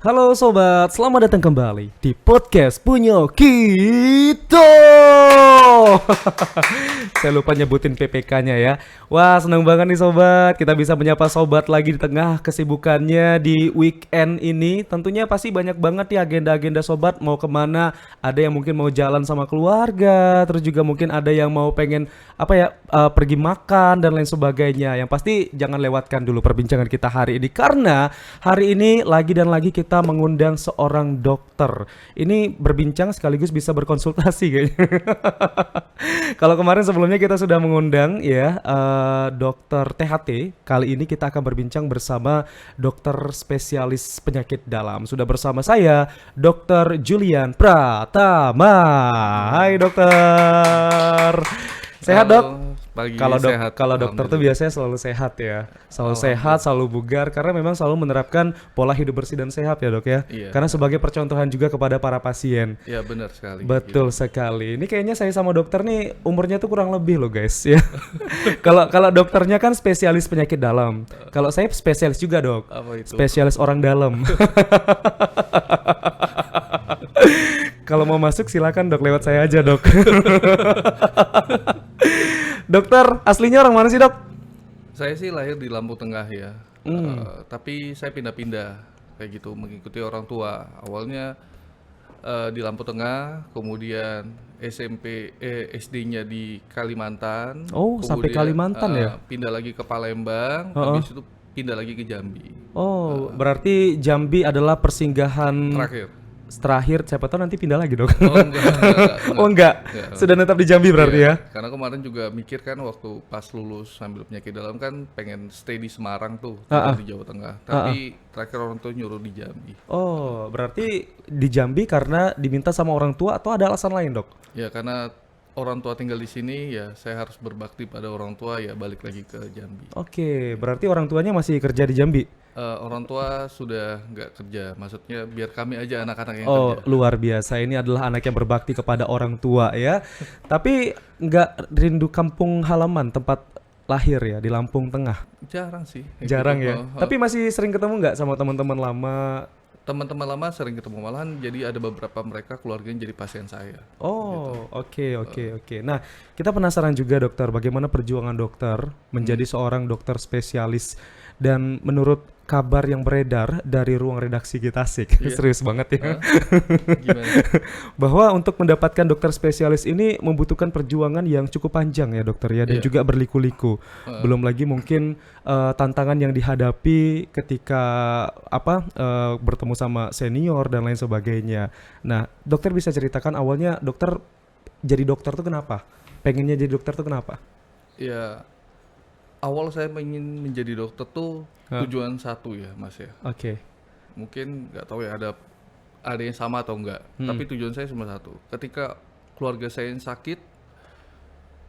Halo sobat, selamat datang kembali di podcast punya kita. Saya lupa nyebutin PPK-nya ya. Wah, senang banget nih sobat. Kita bisa menyapa sobat lagi di tengah kesibukannya di weekend ini. Tentunya pasti banyak banget nih agenda-agenda sobat mau kemana. Ada yang mungkin mau jalan sama keluarga, terus juga mungkin ada yang mau pengen pergi makan dan lain sebagainya. Yang pasti jangan lewatkan dulu perbincangan kita hari ini karena hari ini lagi dan lagi kita mengundang seorang dokter. Ini berbincang sekaligus bisa berkonsultasi kayaknya. Kalau kemarin sebelumnya kita sudah mengundang ya dokter THT. Kali ini kita akan berbincang bersama dokter spesialis penyakit dalam. Sudah bersama saya Dokter Julian Pratama. Hai dokter. Sehat Halo, dok? pagi Kalau sehat. kalau dokter tuh Alhamdulillah. biasanya selalu sehat ya, selalu sehat, Alhamdulillah. selalu bugar karena memang selalu menerapkan pola hidup bersih dan sehat ya dok ya. Iya, Karena sebagai percontohan juga kepada para pasien. iya benar sekali. Betul Gitu. sekali. Ini kayaknya saya sama dokter nih umurnya tuh kurang lebih loh guys ya. Kalau kalau dokternya kan spesialis penyakit dalam. Kalau saya spesialis juga dok, Apa itu? spesialis orang dalam. Kalau mau masuk silakan dok, lewat saya aja dok. Dokter aslinya orang mana sih dok? Saya sih lahir di Lampung Tengah ya, tapi saya pindah-pindah kayak gitu mengikuti orang tua. Awalnya di Lampung Tengah, kemudian SD-nya di Kalimantan, Oh, sampai kemudian Kalimantan ya? pindah lagi ke Palembang, Heeh. habis itu pindah lagi ke Jambi. Oh, berarti Jambi adalah persinggahan Terakhir. terakhir. Siapa tahu nanti pindah lagi dok. Oh enggak. Oh enggak, Enggak. sudah netap di Jambi berarti Iya, ya? karena kemarin juga mikir kan waktu pas lulus ambil penyakit dalam kan pengen stay di Semarang tuh, tinggal di Jawa Tengah. Tapi terakhir orang tua nyuruh di Jambi. Oh, berarti di Jambi karena diminta sama orang tua atau ada alasan lain dok? Ya karena orang tua tinggal di sini ya saya harus berbakti pada orang tua ya balik lagi ke Jambi. Oke, berarti orang tuanya masih kerja di Jambi? Orang tua sudah nggak kerja, maksudnya biar kami aja anak-anak yang Oh, kerja. luar biasa. Ini adalah anak yang berbakti kepada orang tua ya. Tapi nggak rindu kampung halaman tempat lahir ya di Lampung Tengah? Jarang sih. kayak Jarang gitu. ya. Tapi masih sering ketemu nggak sama teman-teman lama? Teman-teman lama sering ketemu, malahan jadi ada beberapa mereka keluarganya jadi pasien saya. Oh, oke. Nah, kita penasaran juga dokter, bagaimana perjuangan dokter menjadi seorang dokter spesialis dan menurut kabar yang beredar dari ruang redaksi kita sih, Iya. serius banget ya. Gimana? Bahwa untuk mendapatkan dokter spesialis ini membutuhkan perjuangan yang cukup panjang ya dokter ya, dan Iya. juga berliku-liku. Belum lagi mungkin tantangan yang dihadapi ketika bertemu sama senior dan lain sebagainya. Nah, dokter bisa ceritakan awalnya dokter jadi dokter tuh kenapa? Pengennya jadi dokter tuh kenapa? Ya, awal saya ingin menjadi dokter tuh tujuan satu ya, Mas ya. Oke. Mungkin nggak tahu ya ada yang sama atau enggak. Tapi tujuan saya cuma satu. Ketika keluarga saya yang sakit,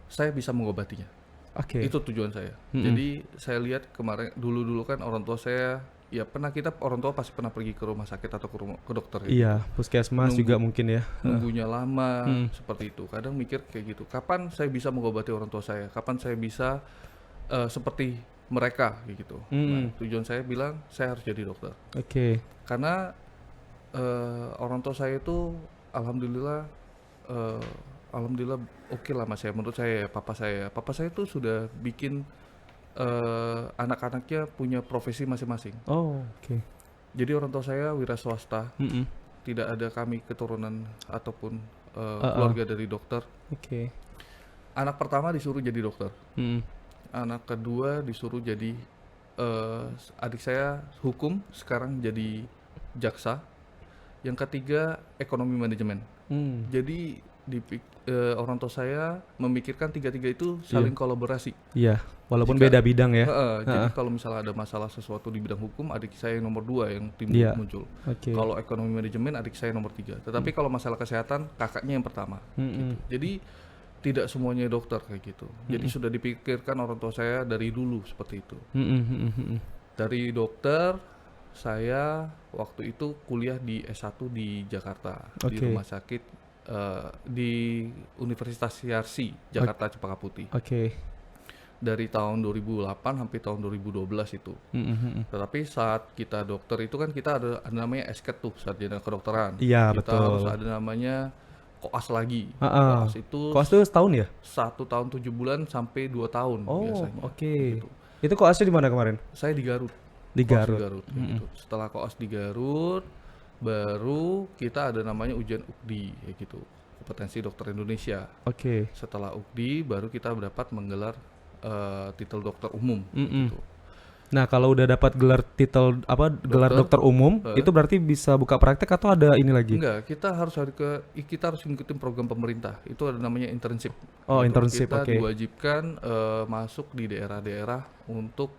saya bisa mengobatinya. Oke. Itu tujuan saya. Jadi saya lihat kemarin dulu kan orang tua saya ya orang tua pasti pernah pergi ke rumah sakit atau ke dokter ya. Iya, puskesmas juga mungkin ya. Nunggunya lama seperti itu. Kadang mikir kayak gitu. Kapan saya bisa mengobati orang tua saya? Kapan saya bisa seperti mereka kayak gitu. Nah, tujuan saya bilang saya harus jadi dokter. Oke. Karena orang tua saya itu alhamdulillah alhamdulillah oke lah mas saya, menurut saya papa saya tuh sudah bikin anak-anaknya punya profesi masing-masing. Oh, oke. Jadi orang tua saya wira swasta, Mm-mm. tidak ada kami keturunan ataupun keluarga dari dokter. Oke. Anak pertama disuruh jadi dokter, Mm-mm. anak kedua disuruh jadi adik saya hukum, sekarang jadi jaksa, yang ketiga ekonomi manajemen. Hmm. Jadi orang tua saya memikirkan tiga-tiga itu saling kolaborasi. Iya, walaupun Jika- beda bidang ya. Jadi kalau misalnya ada masalah sesuatu di bidang hukum, adik saya yang nomor 2 yang Iya. muncul. Oke. Kalau ekonomi manajemen, adik saya nomor 3. Tetapi kalau masalah kesehatan, kakaknya yang pertama. Mm-mm. Jadi tidak semuanya dokter kayak gitu. Jadi sudah dipikirkan orang tua saya dari dulu seperti itu. Mm-mm. Dari dokter, saya waktu itu kuliah di S1 di Jakarta, di Oke. rumah sakit di Universitas Yarsi, Jakarta Cempaka Putih. Oke. dari tahun 2008 sampai tahun 2012 itu. Tetapi saat kita dokter itu kan kita ada namanya SKED tuh, sarjana kedokteran. Iya, Kita harus betul. ada namanya koas lagi. Heeh. Koas itu Koas itu setahun ya? 1 tahun 7 bulan sampai 2 tahun Oh, biasanya. oke. Gitu. Itu koasnya di mana kemarin? Saya di Garut. Di Koas di Garut. Garut kayak gitu. Setelah koas di Garut, baru kita ada namanya ujian UKDI kayak gitu. Kompetensi Dokter Indonesia. Oke. Setelah UKDI baru kita dapat menggelar titel dokter umum gitu. Nah, kalau udah dapat gelar titel apa gelar dokter umum, itu berarti bisa buka praktek atau ada ini lagi? Enggak, kita harus ngikutin program pemerintah. Itu ada namanya internship. Oh, Gitu. internship, Kita oke. diwajibkan masuk di daerah-daerah untuk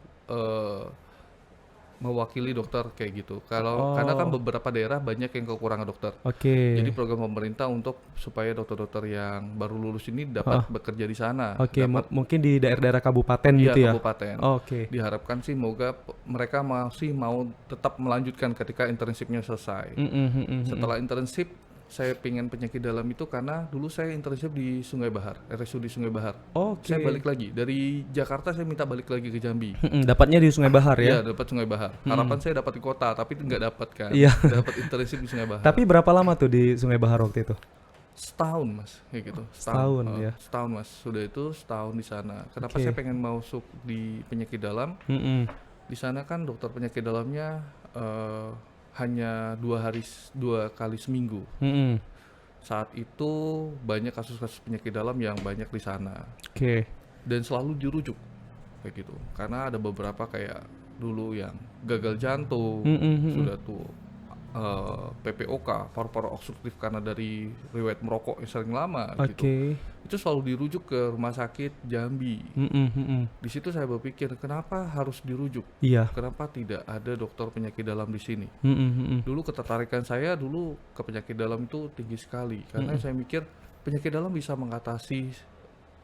mewakili dokter kayak gitu. Karena kan beberapa daerah banyak yang kekurangan dokter. Oke. Jadi program pemerintah untuk supaya dokter-dokter yang baru lulus ini dapat bekerja di sana. Oke, Dapat mungkin di daerah-daerah kabupaten iya, gitu ya. kabupaten. Oke. Diharapkan sih moga mereka masih mau tetap melanjutkan ketika internshipnya selesai. Setelah internship saya pengen penyakit dalam itu karena dulu saya internship di Sungai Bahar, RSUD Sungai Bahar. Oke. Saya balik lagi dari Jakarta, saya minta balik lagi ke Jambi. Dapatnya di Sungai Bahar ya. Iya, dapat Sungai Bahar. Harapan saya dapat di kota, tapi nggak dapat kan. Iya. Dapat internship di Sungai Bahar. Tapi berapa lama tuh di Sungai Bahar waktu itu? Setahun mas, kayak gitu. Setahun, ya. Setahun mas, sudah itu setahun di sana. Kenapa Oke. saya pengen masuk di penyakit dalam? Di sana kan dokter penyakit dalamnya hanya 2 kali seminggu. Saat itu banyak kasus-kasus penyakit dalam yang banyak di sana Oke. dan selalu dirujuk kayak gitu. Karena ada beberapa kayak dulu yang gagal jantung, sudah tuh PPOK, paru-paru obstruktif karena dari riwayat merokok yang sering lama gitu. Oke. Itu selalu dirujuk ke rumah sakit Jambi. Di situ saya berpikir kenapa harus dirujuk? Iya. Kenapa tidak ada dokter penyakit dalam di sini? Dulu ketertarikan saya dulu ke penyakit dalam itu tinggi sekali karena saya mikir penyakit dalam bisa mengatasi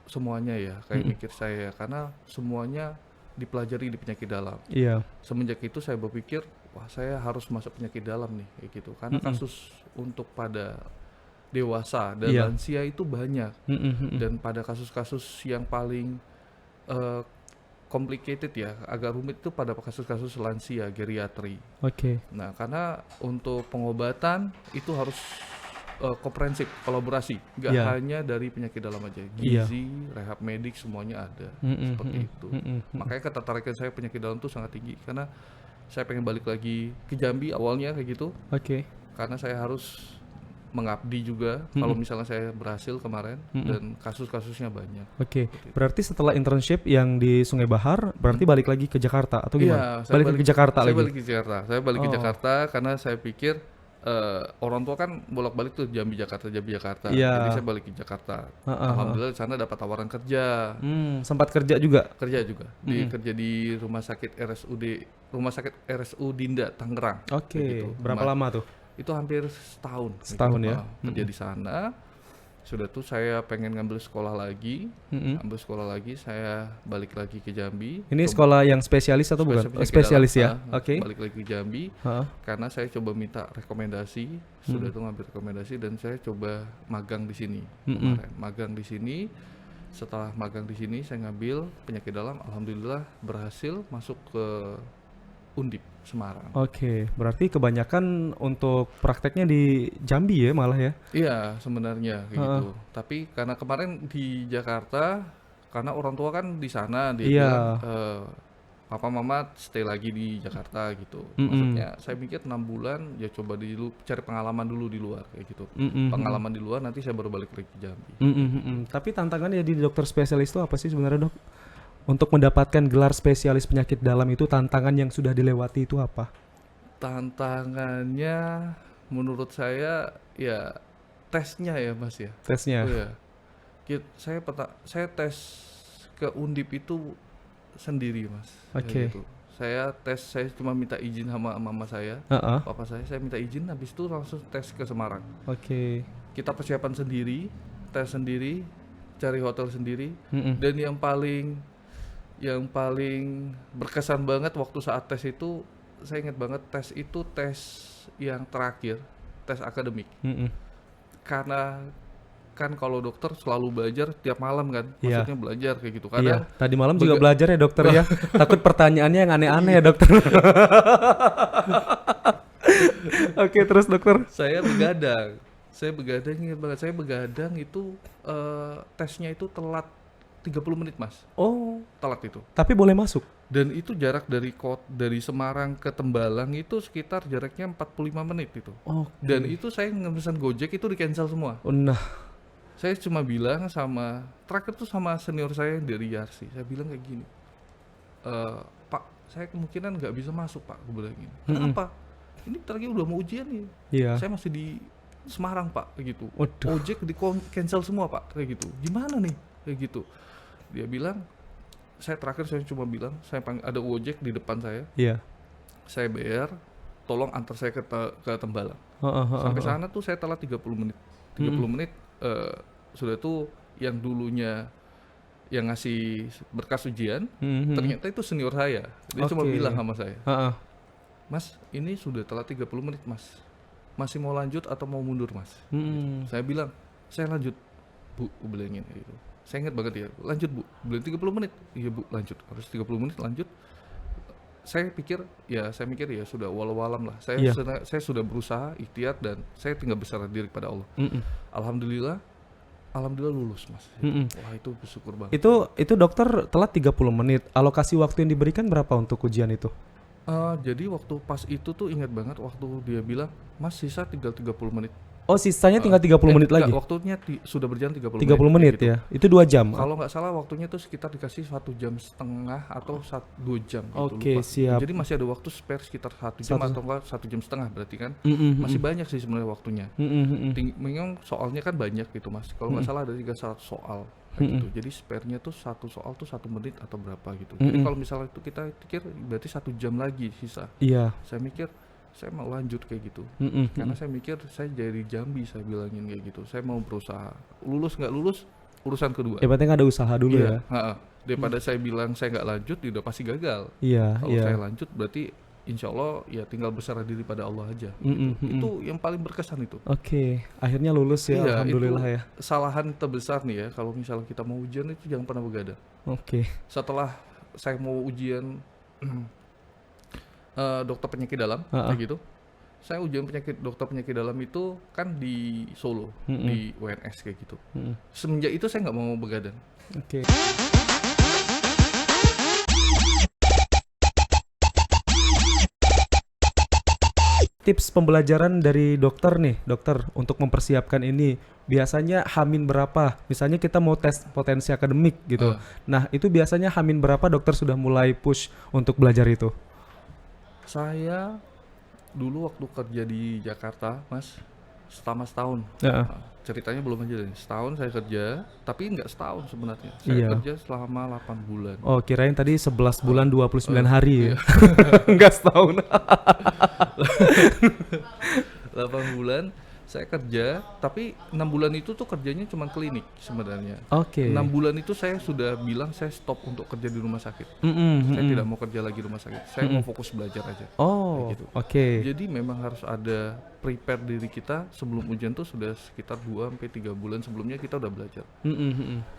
semuanya ya, kayak mikir saya karena semuanya dipelajari di penyakit dalam. Iya. Semenjak itu saya berpikir wah saya harus masuk penyakit dalam nih kayak gitu karena kasus untuk pada dewasa dan Iya. lansia itu banyak dan pada kasus-kasus yang paling complicated ya, agak rumit itu pada kasus-kasus lansia, geriatri. Oke. Nah, karena untuk pengobatan itu harus komprehensif, kolaborasi, nggak Iya. hanya dari penyakit dalam aja, Iya. gizi, rehab medik semuanya ada, seperti itu. Makanya ketertarikan saya penyakit dalam itu sangat tinggi karena saya pengen balik lagi ke Jambi awalnya kayak gitu, Oke. karena saya harus mengabdi juga kalau misalnya saya berhasil kemarin dan kasus-kasusnya banyak. Oke. Berarti setelah internship yang di Sungai Bahar, berarti balik lagi ke Jakarta atau gimana? Iya, Balik ke Jakarta saya lagi. balik ke Jakarta. Saya balik ke Oh. Jakarta karena saya pikir orang tua kan bolak-balik tuh Jambi Jakarta. Iya. Jadi saya balik ke Jakarta. Alhamdulillah di sana dapat tawaran kerja. Sempat kerja juga. Kerja juga. Kerja di rumah sakit RSU Dinda Tangerang. Oke. Kayak gitu. Berapa lama tuh? Itu hampir setahun. Setahun ya? Kerja di sana. Sudah tuh saya pengen ngambil sekolah lagi. Saya balik lagi ke Jambi. Ini sekolah yang spesialis atau bukan? Penyakit Spesialis dalam. ya. Oke. Balik lagi ke Jambi. Karena saya coba minta rekomendasi, sudah tuh ngambil rekomendasi dan saya coba magang di sini kemarin. Magang di sini. Setelah magang di sini saya ngambil penyakit dalam, alhamdulillah berhasil masuk ke Undip Semarang. Oke, berarti kebanyakan untuk prakteknya di Jambi ya malah ya? Iya, sebenarnya kayak gitu. Tapi karena kemarin di Jakarta, karena orang tua kan di sana, dia Iya. bilang papa mama stay lagi di Jakarta gitu. Maksudnya saya mikir 6 bulan ya coba cari pengalaman dulu di luar kayak gitu. Pengalaman di luar nanti saya baru balik lagi ke Jambi. Tapi tantangannya di dokter spesialis itu apa sih sebenarnya, Dok? Untuk mendapatkan gelar spesialis penyakit dalam itu tantangan yang sudah dilewati itu apa? Tantangannya menurut saya ya tesnya ya Mas ya. Tesnya. Oh, ya. Saya tes ke Undip itu sendiri Mas. Oke. Gitu. Saya cuma minta izin sama mama saya, papa saya minta izin, habis itu langsung tes ke Semarang. Oke. Kita persiapan sendiri, tes sendiri, cari hotel sendiri, dan yang paling berkesan banget waktu saat tes itu, saya ingat banget tes itu tes yang terakhir, tes akademik. Karena kan kalau dokter selalu belajar tiap malam kan, Iya. maksudnya belajar kayak gitu. Iya, Kadang tadi malam juga bega- belajar ya dokter ya. Takut pertanyaannya yang aneh-aneh ya dokter. Oke, terus dokter. saya begadang. Saya begadang ingat banget. Saya begadang itu tesnya itu telat 30 menit, Mas. Oh, Telat itu. tapi boleh masuk. Dan itu jarak dari Semarang ke Tembalang itu sekitar jaraknya 45 menit itu. Oh, Dan itu saya ngepesan Gojek itu di cancel semua. nah, Saya cuma bilang sama terakhir tuh sama senior saya yang dari Yarsi. Saya bilang kayak gini. Pak, saya kemungkinan nggak bisa masuk, Pak. Gue bilang gini. Kenapa? Ini bentar lagi udah mau ujian nih. iya. Saya masih di Semarang, Pak, kayak gitu. Waduh. Ojek di cancel semua, Pak, kayak gitu. Gimana nih? Kayak gitu. Dia bilang, saya cuma bilang, saya panggil ada Ojek di depan Iya. saya bayar, tolong antar saya ke Tembalang. Heeh, heeh, Sampai heeh. sana tuh saya telat 30 menit. 30 menit sudah tuh yang dulunya yang ngasih berkas ujian, Mhm. ternyata itu senior saya. Dia cuma Oke. bilang sama saya, Heeh. Mas, ini sudah telat 30 menit, Mas. Masih mau lanjut atau mau mundur, Mas? Mhm. Saya bilang, saya lanjut, Bu, gue bilangin kayak gitu. Saya ingat banget ya, lanjut, Bu. Bilang 30 menit. Iya, Bu, lanjut. Harus 30 menit lanjut. Saya mikir ya sudah walau alam lah. Iya. Saya sudah berusaha, ikhtiar, dan saya tinggal berserah diri kepada Allah. Mhm. Alhamdulillah lulus, Mas. Mhm. Wah, itu bersyukur banget. Itu dokter telat 30 menit. Alokasi waktu yang diberikan berapa untuk ujian itu? Jadi waktu pas itu tuh ingat banget waktu dia bilang, Mas, sisa tinggal 30 menit. Oh, sisanya tinggal 30 menit Enggak, lagi. waktunya sudah berjalan 30 30 menit kayak gitu. ya. Itu 2 jam. Kalau nggak salah waktunya tuh sekitar dikasih 1,5 jam atau 2 jam gitu, Oke, lupa. siap. Jadi masih ada waktu spare sekitar 1 jam atau enggak 1,5 jam berarti kan. Mhm, Masih banyak sih sebenarnya waktunya. mhm, mhm. Memang soalnya kan banyak gitu, Mas. Kalau nggak salah ada 31 soal kayak gitu. Jadi spare-nya tuh satu soal tuh 1 menit atau berapa gitu. Jadi kalau misalnya itu kita pikir berarti 1 jam lagi sisa. Iya. Saya mikir saya mau lanjut kayak gitu. Mhm. Karena saya mikir saya jadi Jambi, saya bilangin kayak gitu. Saya mau berusaha. Lulus nggak lulus urusan kedua. Ya penting ada usaha dulu ya. Ha-ha. Daripada saya bilang saya nggak lanjut, ya udah pasti gagal. Iya, Kalau iya. saya lanjut berarti insya Allah ya tinggal berserah diri pada Allah aja. Mm-mm, Gitu. Itu yang paling berkesan itu. Oke, akhirnya lulus ya, Iya, alhamdulillah itu ya. kesalahan terbesar nih ya. Kalau misalnya kita mau ujian itu jangan pernah begadang. Oke. Setelah saya mau ujian dokter penyakit dalam Ha-ha. kayak gitu, saya ujian dokter penyakit dalam itu kan di Solo, di UNS kayak gitu. Semenjak itu saya nggak mau begadang. Oke. Tips pembelajaran dari dokter nih, dokter untuk mempersiapkan ini biasanya hamin berapa? Misalnya kita mau tes potensi akademik gitu. Nah, itu biasanya hamin berapa dokter sudah mulai push untuk belajar itu? Saya dulu waktu kerja di Jakarta, Mas, selama setahun. Heeh. Nah, ceritanya belum aja deh. Setahun saya kerja, tapi nggak setahun sebenarnya. Saya Iya. kerja selama 8 bulan. Oh, kirain tadi 11 bulan 29 hari ya. Enggak setahun. 8 bulan saya kerja, tapi 6 bulan itu tuh kerjanya cuma klinik sebenarnya. Oke. 6 bulan itu saya sudah bilang saya stop untuk kerja di rumah sakit. Saya tidak mau kerja lagi di rumah sakit. Saya mau fokus belajar aja. Oh, Kayak gitu. oke. Jadi memang harus ada prepare diri kita sebelum ujian tuh sudah sekitar 2 sampai 3 bulan sebelumnya kita udah belajar.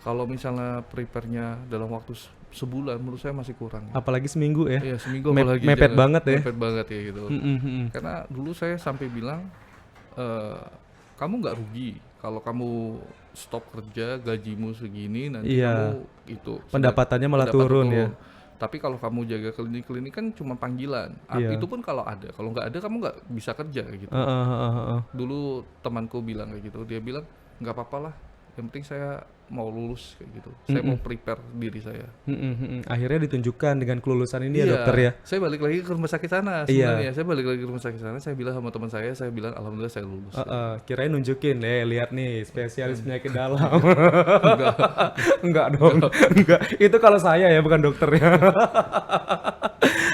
Kalau misalnya prepare-nya dalam waktu sebulan menurut saya masih kurang. Apalagi seminggu ya. Iya, seminggu Mep- apalagi mepet jangan. banget ya. Mepet banget ya gitu. Mm-mm. Karena dulu saya sampai bilang kamu nggak rugi kalau kamu stop kerja gajimu segini nanti Iya. kamu itu Pendapatannya malah pendapat turun ya. Tapi kalau kamu jaga klinik-klinik kan cuma panggilan. Iya. Itu pun kalau nggak ada kamu nggak bisa kerja kayak gitu. Dulu temanku bilang kayak gitu, dia bilang nggak apa-apa lah, yang penting saya mau lulus kayak gitu. Saya mau prepare diri saya. Akhirnya ditunjukkan dengan kelulusan ini ya dokter ya. Saya balik lagi ke rumah sakit sana Iya. sebenarnya. Saya balik lagi ke rumah sakit sana, saya bilang sama teman saya bilang alhamdulillah saya lulus. Kirain nunjukin, lihat nih spesialis penyakit dalam. Enggak dong, enggak. Itu kalau saya ya, bukan dokter ya.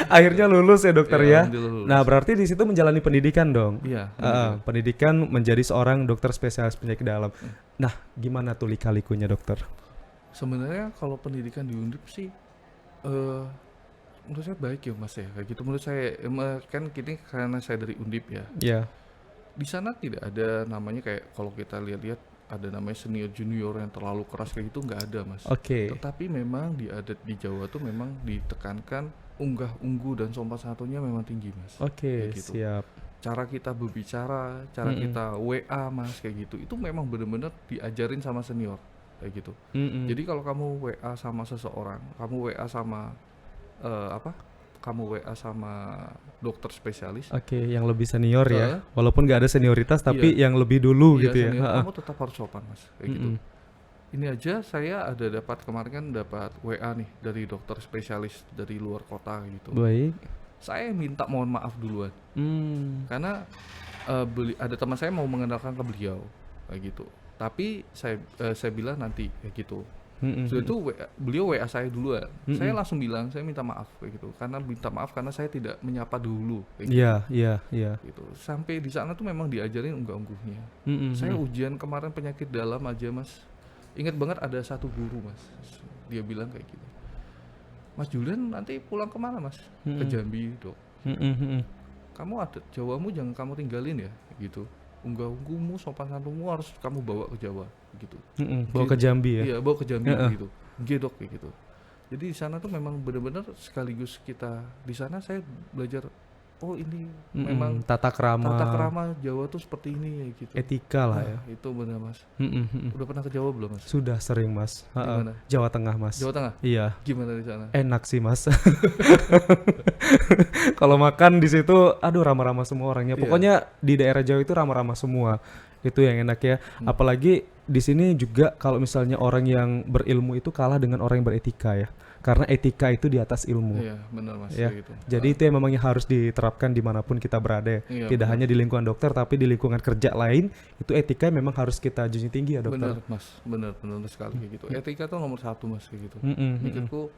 Akhirnya lulus ya dokter Ya, ya. alhamdulillah lulus. Nah berarti di situ menjalani pendidikan dong. Iya. Pendidikan menjadi seorang dokter spesialis penyakit dalam. Nah gimana tuh lika-likunya dokter? Sebenarnya kalau pendidikan di Undip sih menurut saya baik ya Mas ya. Kayak gitu menurut saya kan gini karena saya dari Undip ya. Ya. Di sana tidak ada namanya kayak kalau kita lihat-lihat ada namanya senior junior yang terlalu keras kayak gitu, nggak ada mas. Oke. Tetapi memang di adat di Jawa tuh memang ditekankan unggah unggu dan sopan santunnya memang tinggi mas, Oke, kayak gitu. siap. Cara kita berbicara, cara kita WA mas kayak gitu, itu memang bener-bener diajarin sama senior kayak gitu. Mm-mm. Jadi kalau kamu WA sama seseorang, kamu WA sama apa? Kamu WA sama dokter spesialis, Oke, yang lebih senior ya. Heeh. Walaupun nggak ada senioritas tapi yang lebih dulu iya gitu ya. senior, Ha-ha. kamu tetap harus sopan mas, kayak gitu. Mm-mm. Ini aja saya ada dapat kemarin kan dapat WA nih dari dokter spesialis dari luar kota gitu. Baik. Saya minta mohon maaf duluan karena ada teman saya mau mengenalkan ke beliau kayak gitu. Tapi saya bilang nanti kayak gitu. Mm-mm. Sudah itu beliau WA saya duluan. Mm-mm. Saya langsung bilang saya minta maaf kayak gitu. Karena minta maaf karena saya tidak menyapa dulu kayak gitu. Iya, iya, iya. Gitu. Sampai di sana tuh memang diajarin unggah-ungguhnya. Mm-mm. Saya ujian kemarin penyakit dalam aja mas. Ingat banget ada satu guru mas. Dia bilang kayak gitu. Mas Julian nanti pulang kemana mas? Ke Jambi dok. Mm-mm. Kamu ada Jawamu jangan kamu tinggalin ya gitu. Unggah-ungguhmu, sopan santunmu harus kamu bawa ke Jawa gitu. Mm-mm. Bawa ke Jambi ya. Iya, bawa ke Jambi Heeh. gitu. Dok kayak gitu. Jadi di sana tuh memang benar-benar sekaligus kita di sana saya belajar oh ini Mm-mm. memang tata krama, tata krama Jawa tuh seperti ini ya gitu. etika lah ya. Nah, itu benar mas. Mm-mm. Udah pernah ke Jawa belum mas? Sudah sering mas. Ha-ha. Gimana? Jawa Tengah mas. Jawa Tengah. Iya. Gimana di sana? Enak sih mas. Kalau makan di situ, aduh ramah-ramah semua orangnya. Iya. Pokoknya di daerah Jawa itu ramah-ramah semua. Itu yang enak ya. Apalagi di sini juga kalau misalnya orang yang berilmu itu kalah dengan orang yang beretika ya. Karena etika itu di atas ilmu. Iya, benar mas Ya. kayak gitu. Jadi itu yang memang yang harus diterapkan dimanapun kita berada ya. Iya, Tidak benar. hanya di lingkungan dokter tapi di lingkungan kerja lain itu etika memang harus kita junjung tinggi ya dokter. Benar mas, benar sekali kayak gitu. Etika tuh nomor satu mas kayak gitu. Mm-mm. Mikirku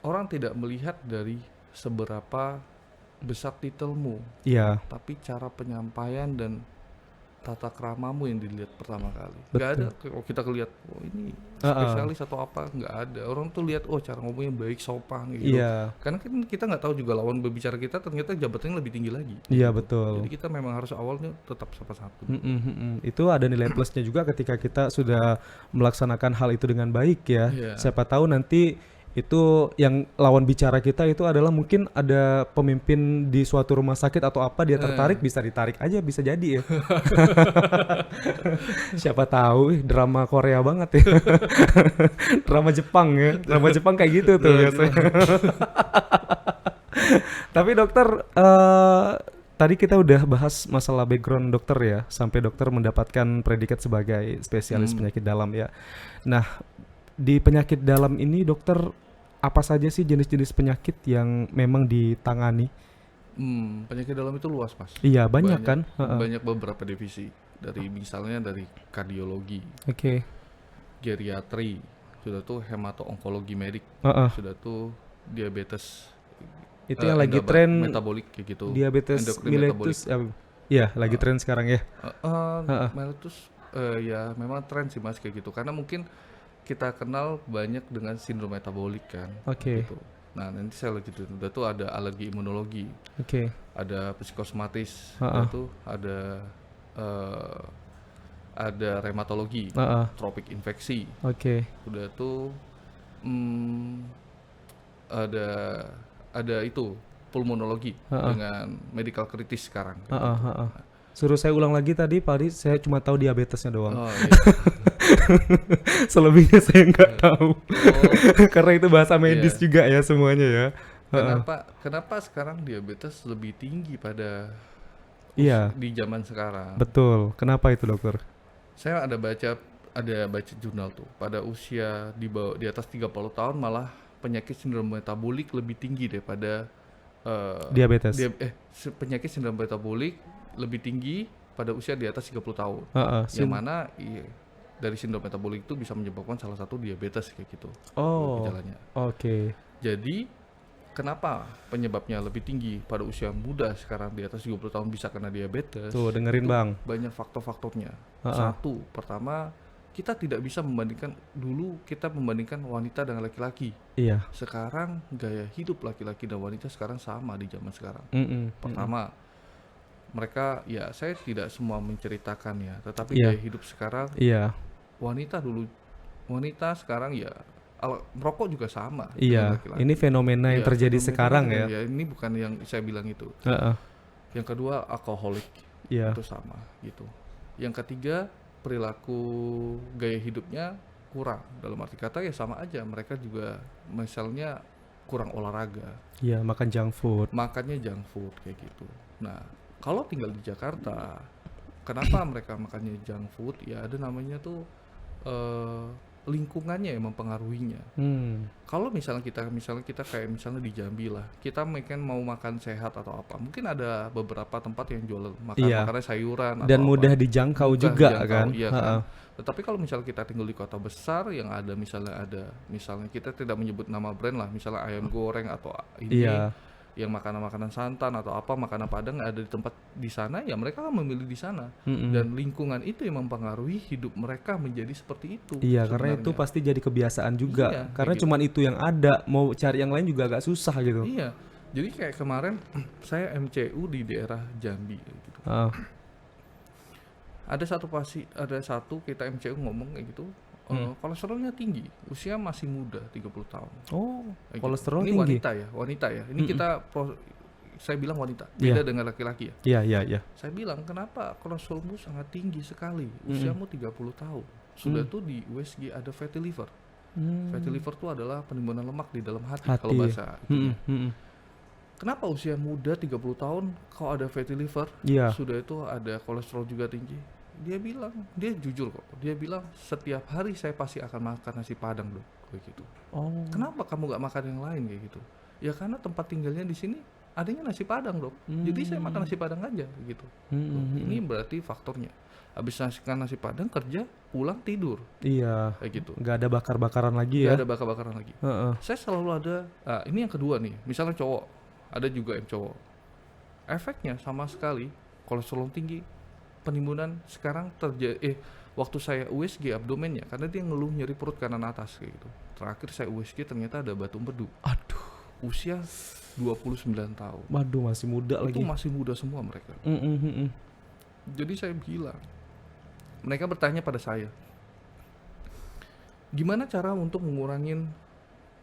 orang tidak melihat dari seberapa besar titelmu, Iya, tapi cara penyampaian dan tata kramamu yang dilihat pertama kali. Betul. Nggak ada kalau kita lihat, oh ini Uh-uh. spesialis atau apa, nggak ada. Orang tuh lihat, oh cara ngomongnya baik, sopan gitu. iya, Karena kan kita nggak tahu juga lawan berbicara kita ternyata jabatannya lebih tinggi lagi. iya Gitu. betul. Jadi kita memang harus awalnya tetap sopan santun. Itu ada nilai plusnya juga ketika kita sudah melaksanakan hal itu dengan baik ya. Iya. Siapa tahu nanti itu yang lawan bicara kita itu adalah mungkin ada pemimpin di suatu rumah sakit atau apa dia tertarik bisa ditarik aja bisa jadi ya. Siapa tahu drama Korea banget ya. Drama Jepang ya. Drama Jepang kayak gitu tuh biasanya. Tapi dokter tadi kita udah bahas masalah background dokter ya, sampai dokter mendapatkan predikat sebagai spesialis penyakit dalam ya. Nah, di penyakit dalam ini dokter apa saja sih jenis-jenis penyakit yang memang ditangani? Penyakit dalam itu luas mas. Iya, banyak kan? Heeh. Banyak beberapa divisi. Dari misalnya dari kardiologi, Oke. geriatri, sudah tuh hemato-onkologi medik, Heeh. sudah tuh diabetes. Itu yang lagi tren metabolik kayak gitu. diabetes Endokrin mellitus. Iya, lagi tren sekarang ya. Mellitus ya memang tren sih mas kayak gitu. Karena mungkin kita kenal banyak dengan sindrom metabolik kan. Oke. Gitu. Nah nanti saya lanjutin. Udah tuh ada alergi imunologi, Oke. ada psikosomatis, Ha-ha. udah tuh ada rheumatologi, Heeh. tropik infeksi, Oke. udah tuh ada itu pulmonologi dengan medical kritis sekarang. Heeh, heeh. Suruh saya ulang lagi tadi, Pak Adi, saya cuma tahu diabetesnya doang. Oh, iya. Selebihnya saya nggak tahu. Oh, Karena itu bahasa medis Iya. juga ya semuanya ya. kenapa sekarang diabetes lebih tinggi pada Iya, di zaman sekarang? betul. Kenapa itu dokter? Saya ada baca jurnal tuh pada usia di atas 30 tahun malah penyakit sindrom metabolik lebih tinggi daripada Diabetes. penyakit sindrom metabolik lebih tinggi pada usia di atas 30 tahun. Heeh, Yang mana dari sindrom metabolik itu bisa menyebabkan salah satu diabetes kayak gitu. Oh, Gejalanya. oke. Jadi kenapa penyebabnya lebih tinggi pada usia muda sekarang di atas 30 tahun bisa kena diabetes? Tuh dengerin bang. Banyak faktor-faktornya. Ha-ha. Satu, pertama kita tidak bisa membandingkan, dulu kita membandingkan wanita dengan laki-laki. Iya. Sekarang gaya hidup laki-laki dan wanita sekarang sama di zaman sekarang. Mm-mm. Pertama, mereka ya saya tidak semua menceritakan ya, tetapi Iya. gaya hidup sekarang Iya. wanita sekarang ya merokok juga sama dengan Iya. laki-laki. Ini fenomena yang Ya, terjadi sekarang fenomenanya ya. ya ini bukan yang saya bilang itu. Heeh. Yang kedua alkoholik, Iya. itu sama gitu. Yang ketiga perilaku gaya hidupnya kurang, dalam arti kata ya sama aja, mereka juga misalnya kurang olahraga, Iya, makan junk food. makannya junk food kayak gitu. Nah, kalau tinggal di Jakarta, kenapa mereka makannya junk food? Ya ada namanya tuh eh, lingkungannya yang mempengaruhinya. Hmm. Kalau misalnya kita kayak misalnya di Jambi lah, kita mungkin mau makan sehat atau apa, mungkin ada beberapa tempat yang jual Iya. makanan sayuran Dan atau mudah apa, dijangkau mudah juga dijangkau, kan. iya Heeh. kan. Tetapi kalau misalnya kita tinggal di kota besar yang ada misalnya kita tidak menyebut nama brand lah, misalnya ayam goreng atau ini Iya. yang makanan-makanan santan atau apa makanan Padang ada di tempat di sana, ya mereka akan memilih di sana. Mm-mm. Dan lingkungan itu yang mempengaruhi hidup mereka menjadi seperti itu. Iya, karena itu sebenarnya. pasti jadi kebiasaan juga. Iya, Karena kayak cuman itu yang ada, mau cari yang lain juga agak susah gitu. Iya, jadi kayak kemarin saya MCU di daerah Jambi gitu. Heeh. Ada satu kita MCU ngomong kayak gitu, kolesterolnya tinggi, usia masih muda, 30 tahun. Oh, Kayak gitu. kolesterol Ini tinggi. wanita ya. Ini saya bilang wanita, Iya. beda dengan laki-laki ya. Iya, iya, iya. Saya bilang, kenapa kolesterolmu sangat tinggi sekali, usiamu 30 tahun. Sudah tuh di USG ada fatty liver. Fatty liver itu adalah penimbunan lemak di dalam hati, kalau Hati. bahasa itunya. Mm-mm. Kenapa usia muda 30 tahun kok ada fatty liver? Iya. Sudah itu ada kolesterol juga tinggi. Dia jujur kok. Dia bilang setiap hari saya pasti akan makan nasi Padang, Dok, kayak gitu. Oh. Kenapa kamu gak makan yang lain kayak gitu? Ya karena tempat tinggalnya di sini adanya nasi Padang, Dok. Jadi saya makan nasi Padang aja gitu. Ini berarti faktornya. Habis makan nasi Padang kerja, pulang tidur Iya. kayak gitu. Nggak ada bakar-bakaran lagi Gak ya. ada bakar-bakaran lagi. Heeh. Saya selalu ada, ini yang kedua nih, misalnya cowok, ada juga yang cowok. Efeknya sama sekali, kolesterol tinggi, penimbunan sekarang waktu saya USG abdomennya, karena dia ngeluh nyeri perut kanan atas kayak gitu. Terakhir saya USG ternyata ada batu empedu. Aduh. Usia 29 tahun. Waduh, masih muda Itu lagi. masih muda semua mereka. Mm-mm. Jadi saya bilang, mereka bertanya pada saya, gimana cara untuk mengurangin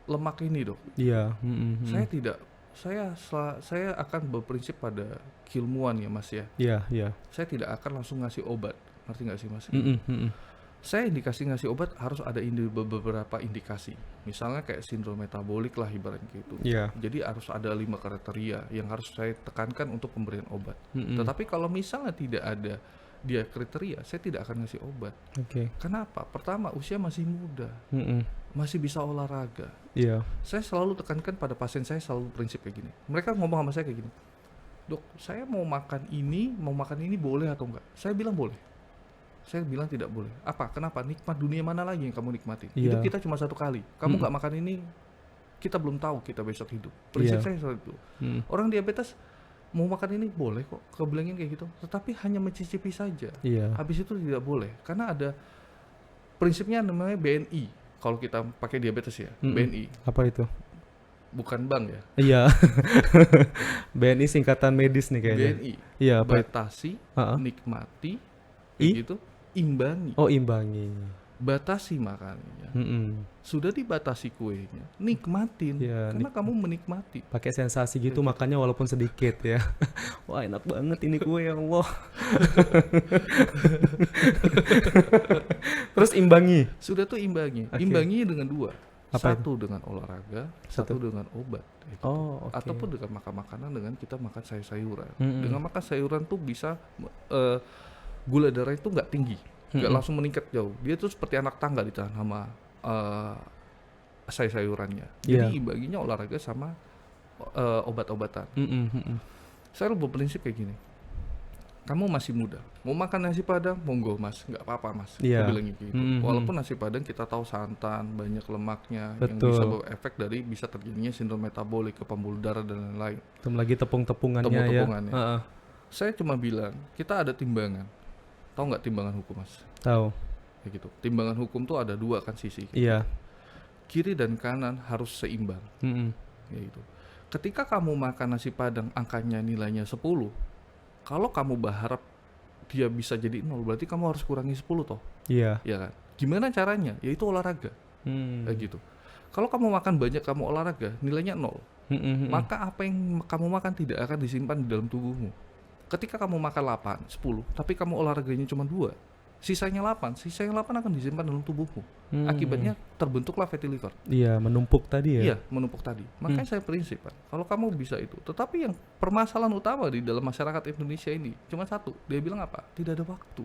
lemak ini, Dok? Iya. Mm-mm. Saya tidak, saya akan berprinsip pada keilmuan ya, Mas ya. Iya, iya. Saya tidak akan langsung ngasih obat, ngerti nggak sih, Mas? Mm-mm. Saya indikasi ngasih obat harus ada beberapa indikasi, misalnya kayak sindrom metabolik lah ibaratnya gitu. Iya. Jadi harus ada 5 kriteria yang harus saya tekankan untuk pemberian obat. Mm-mm. Tetapi kalau misalnya tidak ada dia kriteria, saya tidak akan ngasih obat. Oke. Kenapa? Pertama, usia masih muda, Mm-mm. masih bisa olahraga. Iya. Saya selalu tekankan pada pasien saya selalu prinsip kayak gini. Mereka ngomong sama saya kayak gini, Dok, saya mau makan ini boleh atau enggak? Saya bilang boleh. Saya bilang tidak boleh. Apa? Kenapa? Nikmat dunia mana lagi yang kamu nikmatin? Iya. Hidup kita cuma satu kali. Kamu nggak makan ini, kita belum tahu kita besok hidup. Iya. Prinsip saya seperti itu. Mm. Orang diabetes mau makan ini boleh kok, kebilangin kayak gitu. Tetapi hanya mencicipi saja. Iya. Habis itu tidak boleh, karena ada prinsipnya namanya BNI. Kalau kita pakai diabetes ya, Mm-mm. BNI, Apa itu? bukan bank ya. Iya. BNI singkatan medis nih kayaknya. BNI, Iya, apa? batasi, Heeh. nikmati, I? kayak gitu, imbangi, Oh, imbangi. batasi makanannya. Mm-mm. Sudah dibatasi kuenya, nikmatin, Iya, karena kamu menikmati. Pakai sensasi gitu makannya walaupun sedikit ya. Wah, enak banget ini kue, ya Allah. Terus imbangi. Sudah tuh imbangi, Oke. imbangi dengan dua. Apa Satu dengan olahraga, satu dengan obat. kayak gitu. Oh, oke. Ataupun dengan makan makanan dengan kita makan sayur-sayuran. Mm-mm. Dengan makan sayuran tuh bisa gula darah itu nggak tinggi, nggak langsung meningkat jauh. Dia tuh seperti anak tangga ditahan sama sayur-sayurannya. Iya. Jadi baginya olahraga sama obat-obatan. Mm-mm. Saya berprinsip kayak gini. Kamu masih muda, mau makan nasi Padang, monggo Mas, nggak apa-apa Mas. Iya. Aku bilang gitu. Mhm. Walaupun nasi Padang kita tahu santan, banyak lemaknya, yang Betul. bisa berefek dari bisa terjadinya sindrom metabolik ke pembuluh darah dan lain-lain. Belum lagi tepung-tepungannya ya. Tepung-tepungannya. Heeh. Saya cuma bilang, kita ada timbangan. Tahu nggak timbangan hukum, Mas? Tahu. Kayak gitu. Timbangan hukum tuh ada dua kan sisi. Iya. Kiri dan kanan harus seimbang. Mm-mm. Kayak gitu. Ketika kamu makan nasi Padang angkanya nilainya 10, Kalau kamu berharap dia bisa jadi 0, berarti kamu harus kurangi 10 toh, Iya. ya kan? Gimana caranya? Yaitu olahraga, kayak gitu. Kalau kamu makan banyak, kamu olahraga, nilainya 0. Maka apa yang kamu makan tidak akan disimpan di dalam tubuhmu. Ketika kamu makan 8, 10, tapi kamu olahraganya cuma 2, sisanya 8 akan disimpan dalam tubuhmu. Akibatnya terbentuklah fatty liver. Iya, menumpuk tadi ya. Iya, menumpuk tadi. Makanya saya prinsip, Pak, kalau kamu bisa itu. Tetapi yang permasalahan utama di dalam masyarakat Indonesia ini cuma satu. Dia bilang apa? Tidak ada waktu.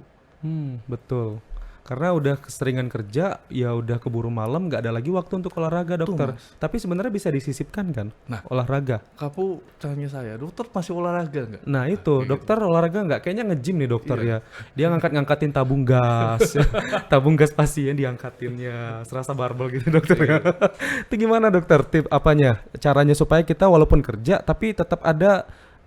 Betul. Karena udah keseringan kerja, ya udah keburu malam, nggak ada lagi waktu untuk olahraga, dokter. Mas. Tapi sebenarnya bisa disisipkan kan, Nah. olahraga. Kamu tanya saya, dokter masih olahraga nggak? Nah itu, kayak dokter olahraga nggak? Kayaknya nge-gym nih dokter Iya. ya. Dia ngangkatin tabung gas, ya. Tabung gas pasien diangkatinnya, serasa barbel gitu dokter ya. Itu gimana dokter, tip apanya? Caranya supaya kita walaupun kerja, tapi tetap ada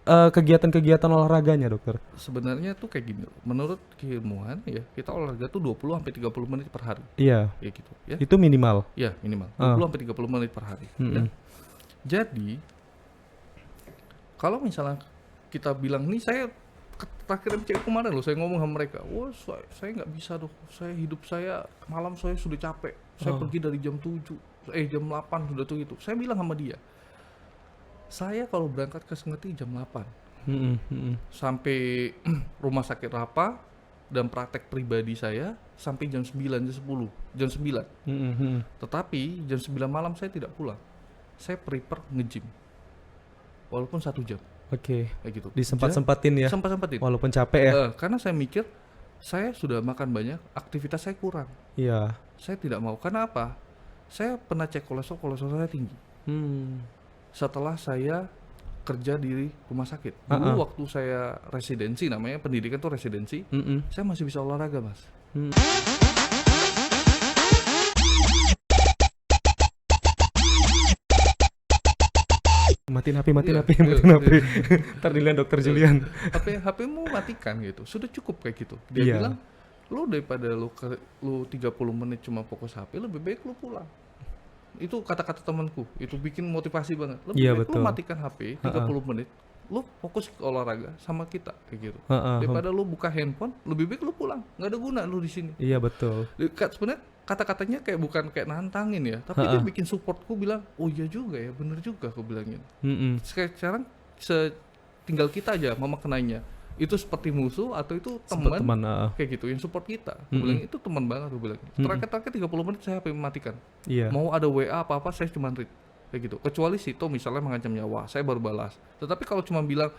kegiatan-kegiatan olahraganya dokter. Sebenarnya tuh kayak gini. Menurut keilmuan ya, kita olahraga tuh 20 sampai 30 menit per hari. Iya, Kayak gitu, ya. itu minimal. Ya, minimal 20 sampai 30 menit per hari. Ya. Jadi kalau misalnya kita bilang nih, saya terakhir MCU kemarin loh, saya ngomong sama mereka, wah saya nggak bisa dok, saya hidup saya malam saya sudah capek, saya pergi dari jam 7, jam 8 sudah tuh itu. Saya bilang sama dia, saya kalau berangkat ke Sengeti jam 8 sampai rumah sakit Rapa dan praktek pribadi saya sampai jam 9, jam 10, jam 9. Tetapi jam 9 malam saya tidak pulang. Saya prefer nge-gym. Walaupun 1 jam. Oke. Kayak gitu. Disempat-sempatin ya, Sempat-sempatin. walaupun capek ya. Karena saya mikir saya sudah makan banyak, aktivitas saya kurang. Iya. Saya tidak mau. Karena apa? Saya pernah cek kolesterol saya tinggi. Setelah saya kerja di rumah sakit. Dulu waktu saya residensi, namanya pendidikan tuh residensi, saya masih bisa olahraga, Mas. Matiin HP. Iya. Ntar dilihat dokter Julian. HP-mu matikan gitu. Sudah cukup kayak gitu. Dia Iya. bilang, lu daripada lu 30 menit cuma fokus HP, lebih baik lu pulang. Itu kata-kata temanku, itu bikin motivasi banget. Lebih Iya, baik lu betul. matikan HP 30 menit, lu fokus ke olahraga sama kita kayak gitu. Heeh, Daripada lu buka handphone, lebih baik lu pulang. Nggak ada guna lu di sini. Iya betul. Sebenarnya kata-katanya kayak bukan kayak nantangin ya, tapi dia bikin supportku bilang, oh iya juga ya, bener juga aku bilangin. Sekarang tinggal kita aja memaknainya. Itu seperti musuh atau itu Sempet teman teman. kayak gitu yang support kita. Aku bilang itu teman banget, aku bilang. Terakhir 30 menit saya HP matikan. Iya. Mau ada WA apa-apa saya cuma read kayak gitu. Kecuali Sito misalnya mengancam nyawa, saya baru balas. Tetapi kalau cuma bilang,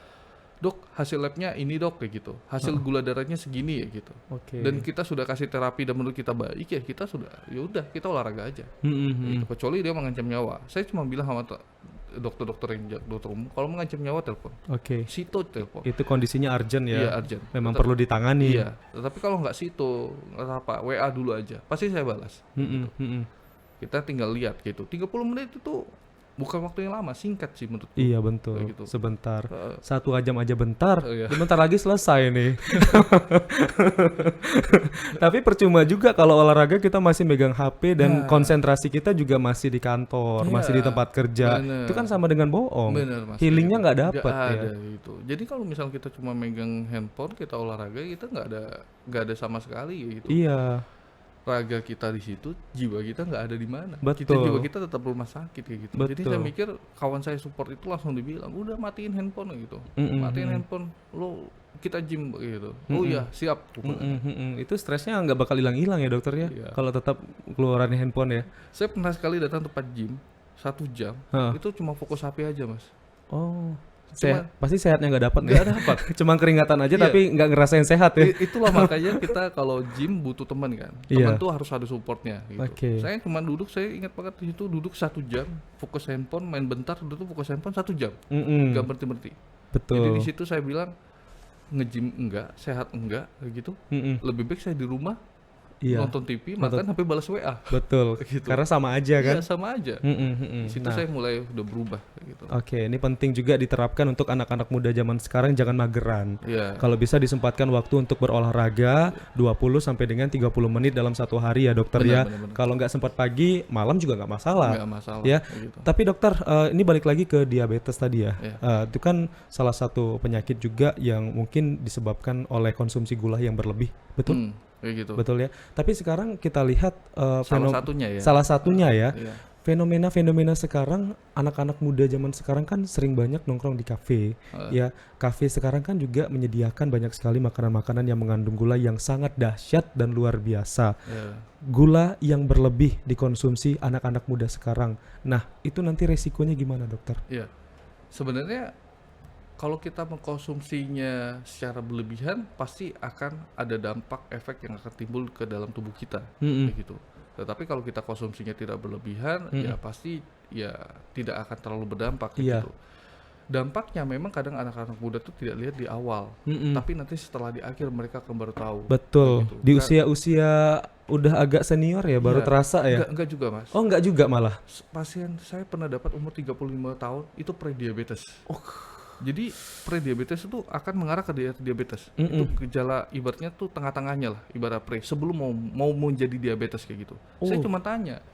"Dok, hasil labnya ini, Dok," kayak gitu. Hasil gula darahnya segini ya gitu. Oke. Dan kita sudah kasih terapi dan menurut kita baik ya, kita sudah ya udah kita olahraga aja. Gitu. Kecuali dia mengancam nyawa. Saya cuma bilang sama dokter-dokter yang dokter umum, kalau mengancam nyawa telepon. Oke. Sito telepon. Itu kondisinya urgent ya. Iya, urgent. Memang Tetap- perlu ditangani. Iya, tetapi kalau nggak Sito, nggak apa, WA dulu aja. Pasti saya balas. Kita tinggal lihat gitu. 30 menit itu bukan waktu yang lama, singkat sih menurut. Iya betul. Kayak gitu. Sebentar. Heeh. 1 jam aja bentar. Iya. Bentar lagi selesai nih. Tapi percuma juga kalau olahraga kita masih megang HP dan konsentrasi kita juga masih di kantor, Iya, masih di tempat kerja. bener. Itu kan sama dengan bohong. Bener, Mas. Healingnya Gitu. nggak dapet Nggak ya. ada gitu. Jadi kalau misal kita cuma megang handphone, kita olahraga, kita nggak ada sama sekali gitu. Iya. Raga kita di situ, jiwa kita nggak ada di mana. Betul. Jiwa kita tetap rumah sakit kayak gitu. Jadi Betul. saya mikir kawan saya support itu langsung dibilang, udah matiin handphone gitu. Matiin handphone, lo kita gym gitu. Oh iya siap. Itu stresnya nggak bakal hilang-hilang ya dokter ya. Iya. Kalau tetap keluaran handphone ya. Saya pernah sekali datang tempat gym 1 jam, Hah. itu cuma fokus HP aja mas. Oh. Pasti sehatnya nggak dapat nih. Nggak dapat. Cuma keringatan aja Iya. tapi nggak ngerasain sehat ya. Itulah makanya kita kalau gym butuh teman kan. Teman Iya. tuh harus ada supportnya gitu. Oke. Saya cuma duduk, saya ingat banget di situ duduk 1 jam, fokus handphone, main bentar, duduk fokus handphone 1 jam. Nggak berhenti-berhenti. Betul. Jadi di situ saya bilang nge-gym enggak, sehat enggak, kayak gitu. Lebih baik saya di rumah Iya. nonton TV, makan sampai balas WA. Betul. Gitu. Karena sama aja kan. Iya, sama aja. Di situ Nah, saya mulai udah berubah kayak gitu. oke, ini penting juga diterapkan untuk anak-anak muda zaman sekarang, jangan mageran. Iya. Kalau bisa disempatkan waktu untuk berolahraga 20 sampai dengan 30 menit dalam satu hari ya dokter ya. Benar. Kalau nggak sempat pagi, malam juga nggak masalah. Nggak masalah Ya. kayak gitu. Tapi dokter, ini balik lagi ke diabetes tadi ya. Iya. Itu kan salah satu penyakit juga yang mungkin disebabkan oleh konsumsi gula yang berlebih, betul? Kayak gitu. Betul ya. Tapi sekarang kita lihat Salah satunya ya. ya. Iya. Fenomena-fenomena sekarang, anak-anak muda zaman sekarang kan sering banyak nongkrong di kafe. Ya, kafe sekarang kan juga menyediakan banyak sekali makanan-makanan yang mengandung gula yang sangat dahsyat dan luar biasa. Iya. Gula yang berlebih dikonsumsi anak-anak muda sekarang. Nah, itu nanti resikonya gimana, dokter? Iya. Sebenarnya kalau kita mengkonsumsinya secara berlebihan, pasti akan ada dampak efek yang akan timbul ke dalam tubuh kita, kayak gitu. Tetapi kalau kita konsumsinya tidak berlebihan, ya pasti ya tidak akan terlalu berdampak, kayak Iya. gitu. Dampaknya memang kadang anak-anak muda tuh tidak lihat di awal, tapi nanti setelah di akhir mereka akan baru tahu. Betul. Gitu. Di usia-usia udah agak senior ya, baru Iya. terasa ya. Enggak juga, Mas. Oh, enggak juga malah. Pasien saya pernah dapat umur 35 tahun itu prediabetes. Jadi prediabetes itu akan mengarah ke diabetes. Itu gejala ibaratnya tuh tengah-tengahnya lah, ibarat sebelum mau menjadi diabetes kayak gitu. Saya cuma tanya,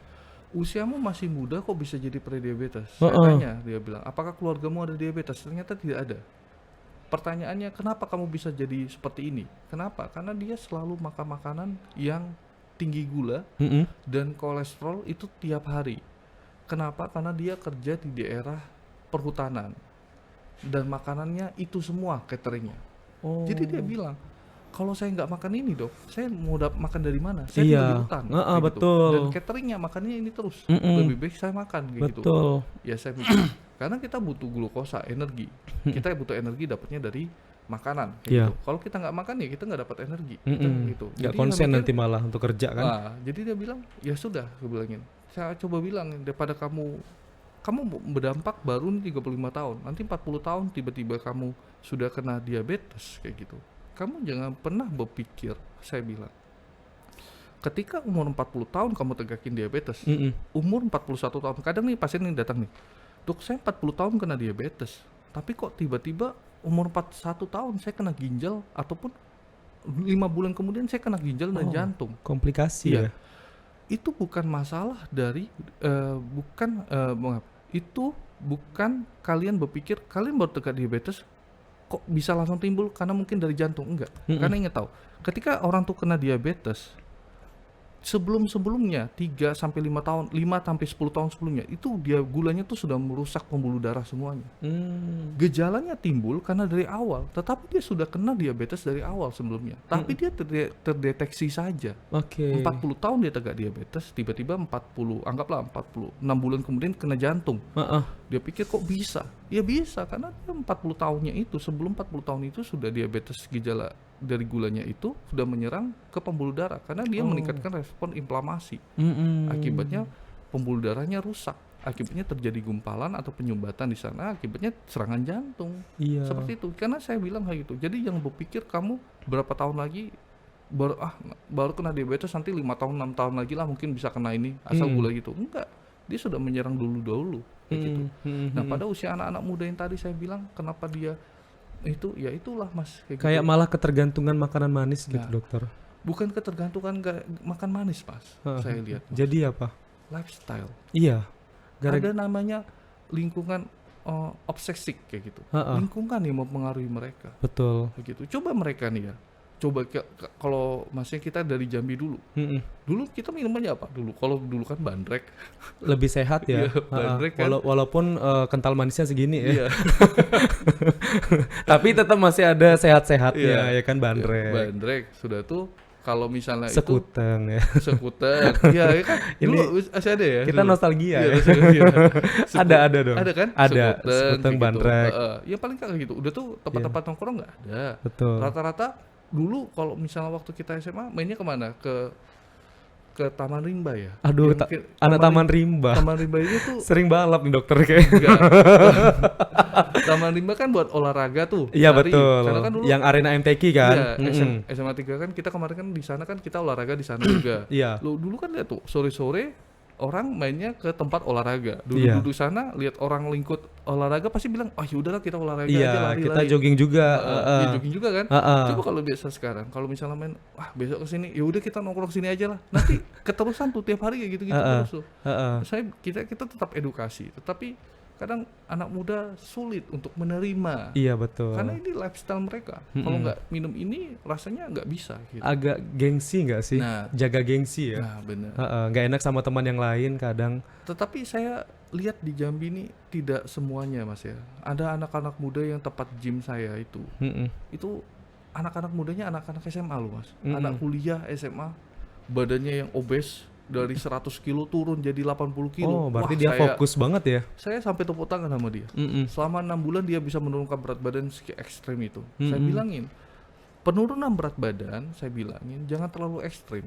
usiamu masih muda kok bisa jadi prediabetes? Saya tanya, dia bilang, apakah keluargamu ada diabetes? Ternyata tidak ada. Pertanyaannya, kenapa kamu bisa jadi seperti ini? Kenapa? Karena dia selalu makan makanan yang tinggi gula dan kolesterol itu tiap hari. Kenapa? Karena dia kerja di daerah perhutanan dan makanannya itu semua cateringnya. Jadi dia bilang, kalau saya nggak makan ini dok, saya mau makan dari mana? Saya Iya. tinggal di hutan. kayak Betul. Dan cateringnya makannya ini terus. Lebih baik saya makan kayak gitu. Betul. Ya saya mikir, karena kita butuh glukosa, energi. Kita butuh energi dapatnya dari makanan. Kayak Iya. gitu. Kalau kita nggak makan ya kita nggak dapat energi. Gitu. Nggak Jadi konsen saya mikir, nanti malah untuk kerja kan. jadi dia bilang, ya sudah, gue bilangin. Saya coba bilang, daripada kamu berdampak baru nih 35 tahun, nanti 40 tahun tiba-tiba kamu sudah kena diabetes kayak gitu. Kamu jangan pernah berpikir, saya bilang, ketika umur 40 tahun kamu tegakin diabetes, umur 41 tahun, kadang nih pasien ini datang nih, dok saya 40 tahun kena diabetes, tapi kok tiba-tiba umur 41 tahun saya kena ginjal, ataupun 5 bulan kemudian saya kena ginjal dan jantung. Komplikasi Iya. ya. Itu bukan masalah dari itu bukan kalian berpikir kalian baru tegak diabetes kok bisa langsung timbul karena mungkin dari jantung, enggak. Karena ingat tahu, ketika orang tuh kena diabetes sebelumnya 3 sampai 5 tahun, 5 sampai 10 tahun sebelumnya itu dia gulanya tuh sudah merusak pembuluh darah semuanya. Gejalanya timbul karena dari awal, tetapi dia sudah kena diabetes dari awal sebelumnya. Tapi dia terdeteksi saja. Oke. 40 tahun dia tegak diabetes, tiba-tiba anggaplah 6 bulan kemudian kena jantung. Dia pikir kok bisa? Ya bisa, karena dia 40 tahunnya itu, sebelum 40 tahun itu sudah diabetes, gejala dari gulanya itu sudah menyerang ke pembuluh darah karena dia meningkatkan respon inflamasi. Akibatnya pembuluh darahnya rusak. Akibatnya terjadi gumpalan atau penyumbatan di sana, akibatnya serangan jantung. Iya. Seperti itu. Karena saya bilang kayak gitu. Jadi yang berpikir kamu berapa tahun lagi baru kena diabetes, nanti 5 tahun 6 tahun lagi lah mungkin bisa kena ini asal gula gitu. Enggak. Dia sudah menyerang dulu kayak gitu. Nah, pada usia anak-anak muda yang tadi saya bilang kenapa dia itu, ya itulah Mas Kayak gitu. malah ketergantungan makanan manis gitu, Ya. dokter. Bukan ketergantungan makan manis Mas. Saya lihat Mas. Jadi apa? Lifestyle. Iya. Ada namanya lingkungan obsesif kayak gitu. Lingkungan yang mempengaruhi mereka. Betul. Begitu. Coba mereka nih ya. Coba kalau masnya kita dari Jambi dulu. Dulu kita minumannya apa? Kalau dulu kan bandrek. Lebih sehat ya. Iya, bandrek kan. Walaupun kental manisnya segini ya. Iya. Tapi tetap masih ada sehat-sehatnya ya kan bandrek. Bandrek sudah tuh kalau misalnya Sekuteng ya. itu sekuteng. Iya ya kan. Dulu masih ada ya. Kita dulu. nostalgia ya. Iya. Ada dong. Ada kan? Ada. Sekuteng Sekuteng kayak bandrek. Gitu. Ya paling kayak gitu. Udah tuh tempat-tempat nongkrong nggak ada. Betul. Rata-rata dulu kalau misalnya waktu kita SMA mainnya kemana? Ke ke Taman Rimba ya. Aduh, Ya mungkin anak Taman Rimba. Taman Rimba ini tuh Sering balap nih dokter kayak. enggak. Taman Rimba kan buat olahraga tuh. Iya lari. betul. Karena kan dulu Yang arena MTQ kan. iya, SMA 3 kan kita kemarin kan di sana kan kita olahraga di sana juga. Iya. Lu dulu kan lihat tuh sore-sore orang mainnya ke tempat olahraga. Iya. Duduk-duduk sana lihat orang lingkut olahraga pasti bilang, "Ah, yaudahlah kita olahraga aja Iya, lari-lari." kita jogging juga. Iya, jogging juga kan. Heeh. Coba kalau biasa sekarang, kalau misalnya main, wah besok kesini, ya udah kita nongkrong sini aja lah. Nanti keterusan tuh tiap hari kayak gitu-gitu terus tuh. Heeh. Kita tetap edukasi, tetapi kadang anak muda sulit untuk menerima. Iya betul. Karena ini lifestyle mereka. Kalau nggak minum ini rasanya nggak bisa gitu. Agak gengsi nggak sih? Nah. Jaga gengsi ya. Nah, benar. Heeh, nggak enak sama teman yang lain kadang. Tetapi saya lihat di Jambi ini tidak semuanya Mas ya. Ada anak-anak muda yang tepat gym saya itu. Mm-mm. Itu anak-anak mudanya anak-anak SMA loh Mas. Mm-mm. Anak kuliah SMA, badannya yang obes dari 100 kilo turun jadi 80 kilo. Oh, berarti Wah, dia fokus banget ya. Saya sampai tepuk tangan sama dia. Mm-mm. Selama 6 bulan dia bisa menurunkan berat badan ekstrim itu. Saya Mm-mm. bilangin, penurunan berat badan, saya bilangin jangan terlalu ekstrim.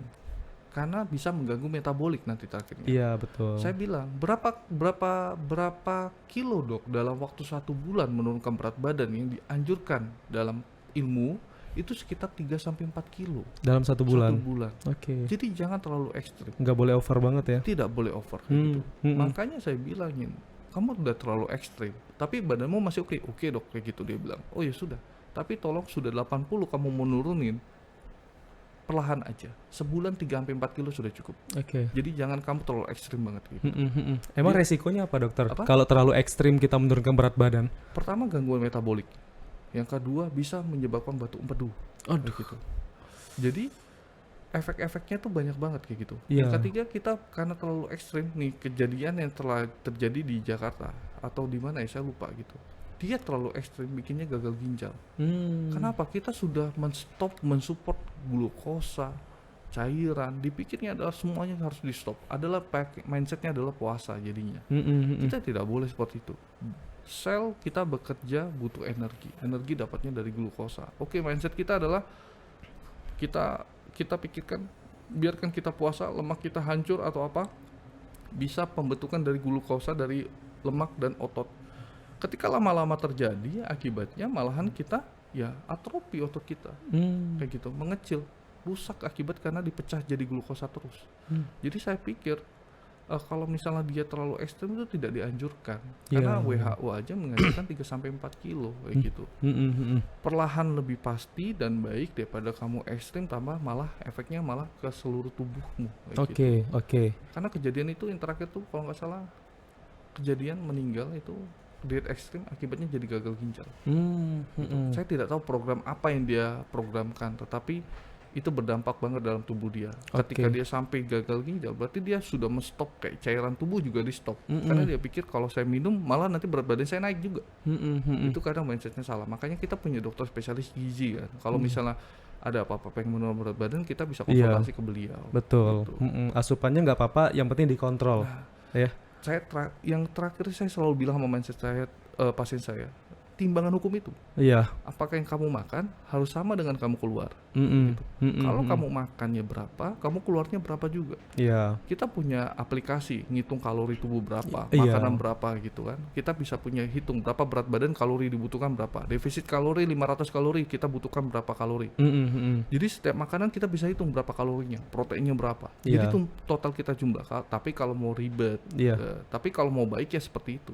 Karena bisa mengganggu metabolik nanti akhirnya. Iya betul. Saya bilang, berapa kilo dok dalam waktu 1 bulan menurunkan berat badan yang dianjurkan dalam ilmu itu sekitar 3-4 kilo Dalam 1 bulan. 1 bulan. Oke. Jadi jangan terlalu ekstrim. Nggak boleh over banget ya. Tidak boleh over kayak Hmm, gitu. hmm. Makanya saya bilangin, kamu udah terlalu ekstrim. Tapi badanmu masih oke. Oke dok, kayak gitu dia bilang. Oh ya sudah. Tapi tolong sudah 80 kamu mau nurunin, perlahan aja. Sebulan 3-4 kilo sudah cukup. Oke. Jadi jangan kamu terlalu ekstrim banget gitu. Emang resikonya apa dokter? Apa? Kalau terlalu ekstrim kita menurunkan berat badan? Pertama gangguan metabolik. Yang kedua bisa menyebabkan batuk empedu. Aduh. Gitu. Jadi efek-efeknya tuh banyak banget kayak gitu. Iya. Yang ketiga kita karena terlalu ekstrim nih kejadian yang telah terjadi di Jakarta atau di mana ya saya lupa gitu. Dia terlalu ekstrim bikinnya gagal ginjal. Kenapa? Kita sudah mensupport glukosa, cairan, dipikirnya adalah semuanya harus di stop. Adalah mindsetnya adalah puasa jadinya. Kita tidak boleh seperti itu. Sel kita bekerja butuh energi dapatnya dari glukosa. Oke, mindset kita adalah kita pikirkan biarkan kita puasa, lemak kita hancur atau apa, bisa pembentukan dari glukosa dari lemak dan otot. Ketika lama-lama terjadi, akibatnya malahan kita ya atrofi otot kita, kayak gitu, mengecil, rusak akibat karena dipecah jadi glukosa terus. Jadi saya pikir kalau misalnya dia terlalu ekstrem itu tidak dianjurkan, karena WHO aja menganjurkan 3-4 kilo kayak gitu. Perlahan lebih pasti dan baik daripada kamu ekstrem tambah malah efeknya malah ke seluruh tubuhmu. Kayak gitu. Karena kejadian itu yang terakhir tuh kalau nggak salah kejadian meninggal itu diet ekstrim akibatnya jadi gagal ginjal. Saya tidak tahu program apa yang dia programkan, tetapi itu berdampak banget dalam tubuh dia. Ketika dia sampai gagal ginjal, berarti dia sudah menstop kayak cairan tubuh juga di stop. Karena dia pikir kalau saya minum malah nanti berat badan saya naik juga. Itu kadang mindsetnya salah. Makanya kita punya dokter spesialis gizi kan. Kalau misalnya ada apa-apa pengen menurun berat badan, kita bisa konsultasi ke beliau. Betul. Gitu. Asupannya nggak apa-apa, yang penting dikontrol. Ya. Saya yang terakhir saya selalu bilang sama mindset saya, pasien saya, timbangan hukum itu. Iya. Apakah yang kamu makan harus sama dengan kamu keluar? Gitu. Kalau kamu makannya berapa, kamu keluarnya berapa juga. Iya. Kita punya aplikasi ngitung kalori tubuh berapa, Iya. makanan berapa gitu kan. Kita bisa punya hitung berapa berat badan, kalori dibutuhkan berapa. Defisit kalori 500 kalori, kita butuhkan berapa kalori. Jadi setiap makanan kita bisa hitung berapa kalorinya, proteinnya berapa. Iya. Jadi itu total kita jumlah. Tapi kalau mau ribet, Iya. tapi kalau mau baik ya seperti itu.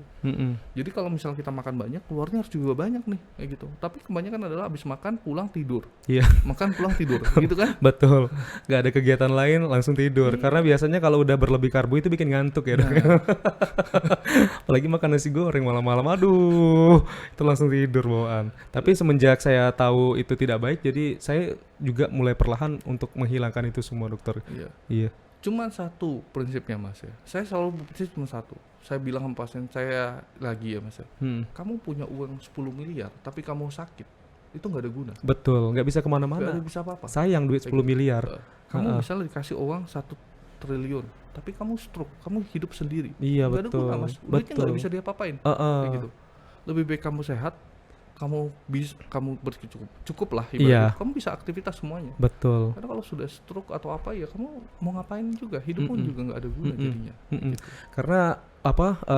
Jadi kalau misalnya kita makan banyak, keluarnya harus juga banyak nih kayak gitu. Tapi kebanyakan adalah habis makan pulang tidur. Iya. Makan pulang tidur, gitu kan? Betul. Nggak ada kegiatan lain langsung tidur. Karena biasanya kalau udah berlebih karbo itu bikin ngantuk ya, Dok. Apalagi makan nasi goreng malam-malam, aduh, itu langsung tidur bawaan. Tapi semenjak saya tahu itu tidak baik, jadi saya juga mulai perlahan untuk menghilangkan itu semua, dokter. Iya. Cuman satu prinsipnya Mas ya. Saya selalu berprinsip cuma satu. Saya bilang sama pasien saya lagi ya Mas ya. Kamu punya uang 10 miliar tapi kamu sakit, itu nggak ada guna. Betul, nggak bisa kemana-mana. Nggak bisa apa-apa. Sayang duit 10 miliar. Kamu misalnya dikasih uang 1 triliun, tapi kamu stroke, kamu hidup sendiri. Iya, nggak betul. ada guna Mas. Duitnya nggak bisa diapa-apain. Kayak gitu. Lebih baik kamu sehat, kamu cukup lah Iya. ibaratnya, kamu bisa aktivitas semuanya. Betul. Karena kalau sudah stroke atau apa ya kamu mau ngapain juga, hidup pun juga nggak ada guna jadinya. Gitu. Karena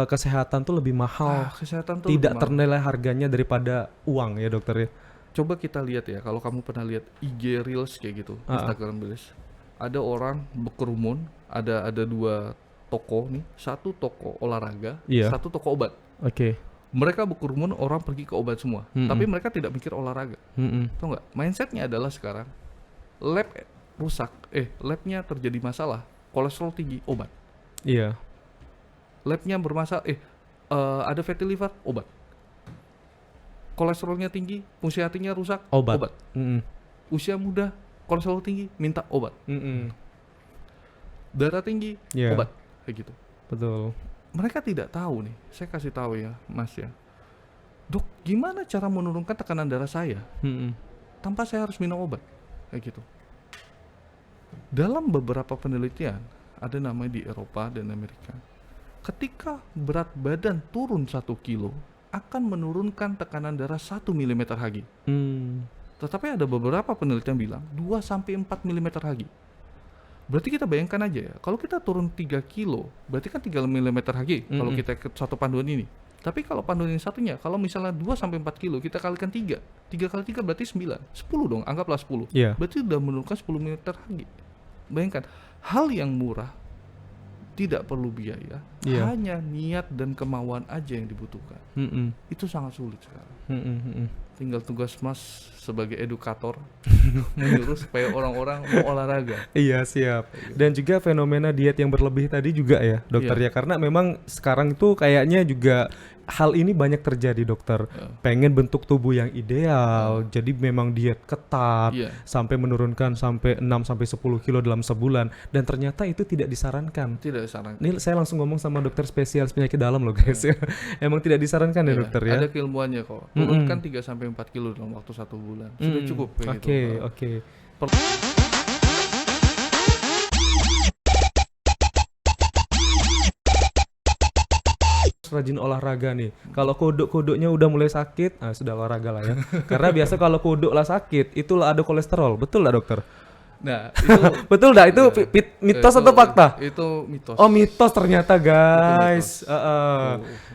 kesehatan tuh lebih mahal, Kesehatan tuh tidak lebih mahal. ternilai harganya daripada uang ya dokter ya. Coba kita lihat ya, kalau kamu pernah lihat IG Reels kayak gitu, Instagram Reels. Ada orang berkerumun, ada 2 toko nih, satu toko olahraga, Iya. satu toko obat. Oke. Mereka berkerumun, orang pergi ke obat semua, tapi mereka tidak mikir olahraga. Tahu nggak? Mindsetnya adalah sekarang lab rusak, labnya terjadi masalah, kolesterol tinggi, obat. Iya. Labnya bermasalah, ada fatty liver, obat. Kolesterolnya tinggi, fungsi hatinya rusak, Obat. Usia muda, kolesterol tinggi, minta obat. Darah tinggi, Iya. obat, kayak gitu. Betul. Mereka tidak tahu nih, saya kasih tahu ya, Mas ya. Dok, gimana cara menurunkan tekanan darah saya tanpa saya harus minum obat, kayak gitu. Dalam beberapa penelitian, ada namanya di Eropa dan Amerika. Ketika berat badan turun 1 kilo, akan menurunkan tekanan darah 1 mm Hg. Tetapi ada beberapa penelitian bilang 2-4 mm Hg. Berarti kita bayangkan aja ya, kalau kita turun 3 kilo, berarti kan 3 mm Hg kalau kita ikut satu panduan ini. Tapi kalau panduan ini satunya, kalau misalnya 2-4 kilo, kita kalikan 3. 3 kali 3 berarti 9. 10 dong, anggaplah 10. Iya. Berarti udah menurunkan 10 mm Hg. Bayangkan, hal yang murah, tidak perlu biaya, Iya. hanya niat dan kemauan aja yang dibutuhkan. Itu sangat sulit sekarang. Tinggal tugas Mas sebagai edukator menyuruh supaya orang-orang mau olahraga. Iya, siap. Dan juga fenomena diet yang berlebih tadi juga ya dokter ya, karena memang sekarang itu kayaknya juga hal ini banyak terjadi dokter. Pengen bentuk tubuh yang ideal, jadi memang diet ketat Iya. sampai menurunkan sampai 6-10 kilo dalam sebulan, dan ternyata itu tidak disarankan. Tidak disarankan. Ini saya langsung ngomong sama dokter spesialis penyakit dalam loh guys ya. Emang tidak disarankan ya dokter ya. Ada keilmuannya kok. Turunkan 3-4 kilo dalam waktu 1 bulan. Sudah cukup kayak gitu. Oke. Rajin olahraga nih. Kalau kodok-kodoknya udah mulai sakit, sudah olahraga lah ya. Karena biasa kalau kodok lah sakit, itulah ada kolesterol. Betul lah dokter? Nah, itu Betul dah, itu mitos atau fakta? Itu mitos. Oh, mitos ternyata guys.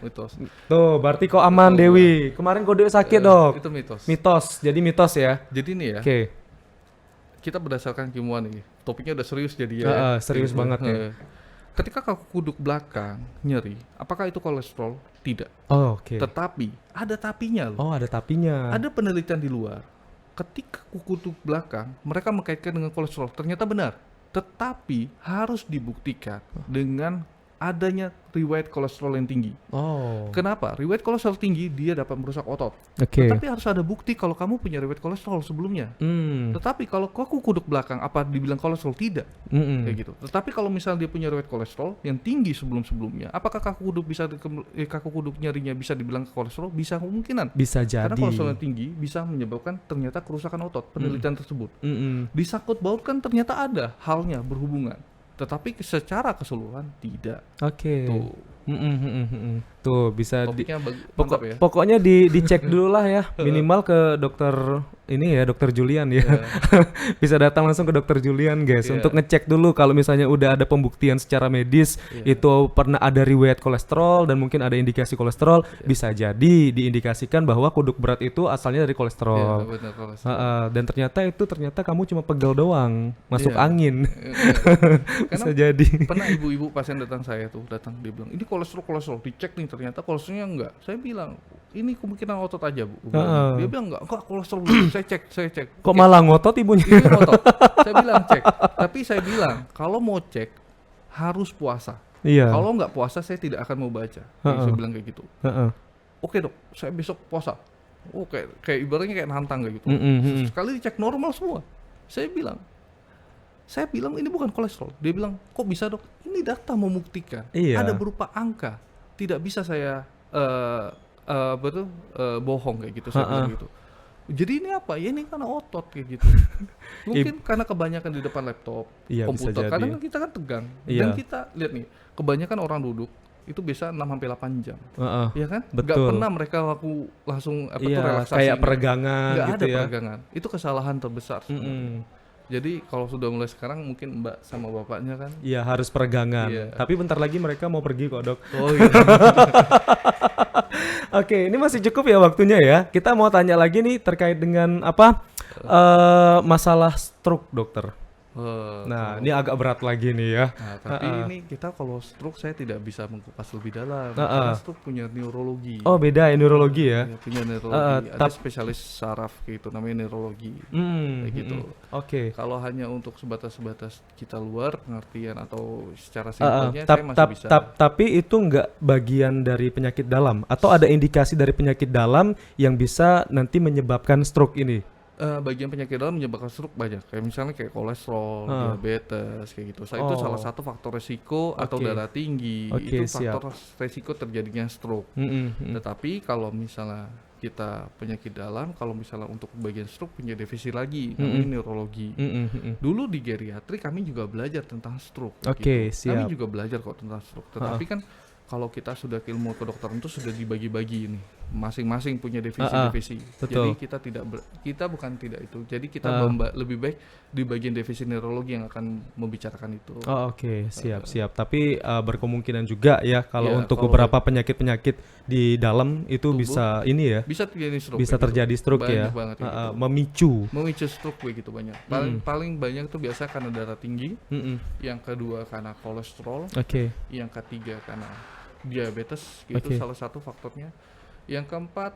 Mitos. Tuh, berarti kok aman Dewi. Kemarin kodok sakit dok. Itu mitos. Mitos, jadi mitos ya. Jadi nih ya, Oke. kita berdasarkan ilmuwan nih. Topiknya udah serius jadi ya. Serius banget ya. Ketika kaku kuduk belakang nyeri, apakah itu kolesterol? Tidak. Oh, oke. Tetapi ada tapinya loh. Oh, ada tapinya. Ada penelitian di luar. Ketika kuku kuduk belakang, mereka mengkaitkan dengan kolesterol. Ternyata benar. Tetapi harus dibuktikan dengan adanya riwayat kolesterol yang tinggi. Oh. Kenapa? Riwayat kolesterol tinggi dia dapat merusak otot. Oke. Tetapi harus ada bukti kalau kamu punya riwayat kolesterol sebelumnya. Tetapi kalau kaku kuduk belakang apa dibilang kolesterol? Tidak. Kayak gitu. Tetapi kalau misalnya dia punya riwayat kolesterol yang tinggi sebelum-sebelumnya, apakah kaku kuduk nyerinya bisa dibilang kolesterol? Bisa, kemungkinan. Bisa jadi. Karena kolesterol yang tinggi bisa menyebabkan ternyata kerusakan otot. Penelitian tersebut. Disangkut bautkan ternyata ada halnya berhubungan. Tetapi secara keseluruhan tidak. Oke. Tuh. Tuh bisa Topiknya mantap ya. pokoknya dicek dulu lah ya, minimal ke dokter ini ya, dokter Julian ya. Bisa datang langsung ke dokter Julian guys untuk ngecek dulu kalau misalnya udah ada pembuktian secara medis itu pernah ada riwayat kolesterol dan mungkin ada indikasi kolesterol, bisa jadi diindikasikan bahwa kuduk berat itu asalnya dari kolesterol. Benar, kolesterol. Dan ternyata kamu cuma pegel doang, masuk angin. Bisa Karena jadi. pernah ibu-ibu pasien datang dia bilang ini kolesterol, dicek nih ternyata kolesterolnya enggak. Saya bilang ini kemungkinan otot aja bu. Dia bilang enggak kolesterol dulu. saya cek. Kok malah ngotot ibunya? Ini otot. Saya bilang cek. Tapi saya bilang kalau mau cek harus puasa. Iya. Kalau nggak puasa saya tidak akan mau baca. Saya bilang kayak gitu. Oke dok, saya besok puasa. Oh kayak ibaratnya kayak nantang kayak gitu. Sekali dicek normal semua. Saya bilang ini bukan kolesterol. Dia bilang kok bisa dok? Ini data membuktikan. Iya. Ada berupa angka. Tidak bisa saya bohong kayak gitu. Saya bilang gitu. Jadi ini apa? Ya ini karena otot kayak gitu. Mungkin karena kebanyakan di depan laptop, Iya, bisa komputer. jadi. Kadang kita kan tegang. Iya. Dan kita lihat nih, kebanyakan orang duduk itu biasa 6 sampai 8 jam. Heeh, Iya kan? Nggak betul. pernah mereka langsung apa tuh Iya, relaksasi. kayak peregangan Nggak gitu ada ya. peregangan. Itu kesalahan terbesar sebenarnya. Mm-mm. Jadi kalau sudah mulai sekarang mungkin Mbak sama bapaknya kan. Iya, harus peregangan. Iya. Tapi bentar lagi mereka mau pergi kok, Dok. Oh gitu. Oke, ini masih cukup ya waktunya ya. Kita mau tanya lagi nih terkait dengan apa? Masalah stroke, dokter. Nah, ini agak berat lagi nih ya. Nah, tapi ini kita kalau stroke saya tidak bisa mengkupas lebih dalam Heeh. karena stroke punya neurologi. Oh, beda ya neurologi ya. Ya, punya neurologi. Ada tap- spesialis saraf gitu namanya neurologi. Hmm, Kayak gitu. Oke. Kalau hanya untuk sebatas kita luar pengertian atau secara simpelnya Tap- saya masih tap- bisa. tapi itu nggak bagian dari penyakit dalam atau ada indikasi dari penyakit dalam yang bisa nanti menyebabkan stroke ini? Bagian penyakit dalam menyebabkan stroke banyak. Kayak misalnya kayak kolesterol, diabetes kayak gitu. Itu salah satu faktor resiko atau Oke. darah tinggi. Oke, Itu faktor resiko terjadinya stroke. Tetapi kalau misalnya kita penyakit dalam, kalau misalnya untuk bagian stroke punya divisi lagi namanya neurologi. Dulu di geriatri kami juga belajar tentang stroke. Oke, gitu. Kami siap. juga belajar kok tentang stroke. Tetapi kan kalau kita sudah ke ilmu kedokteran itu sudah dibagi-bagi ini, masing-masing punya divisi-divisi. betul. Jadi kita bukan tidak itu. Jadi kita lebih baik di bagian divisi neurologi yang akan membicarakan itu. Oh, oke, siap. Tapi berkemungkinan juga ya kalau Ya, untuk kalau beberapa penyakit-penyakit di dalam itu tubuh, bisa ini ya, bisa terjadi stroke. bisa kayak terjadi stroke Banyak ya, banget kayak gitu. memicu. Memicu stroke begitu banyak. Paling banyak itu biasa karena darah tinggi, yang kedua karena kolesterol, Oke. yang ketiga karena diabetes, itu Oke. salah satu faktornya. Yang keempat,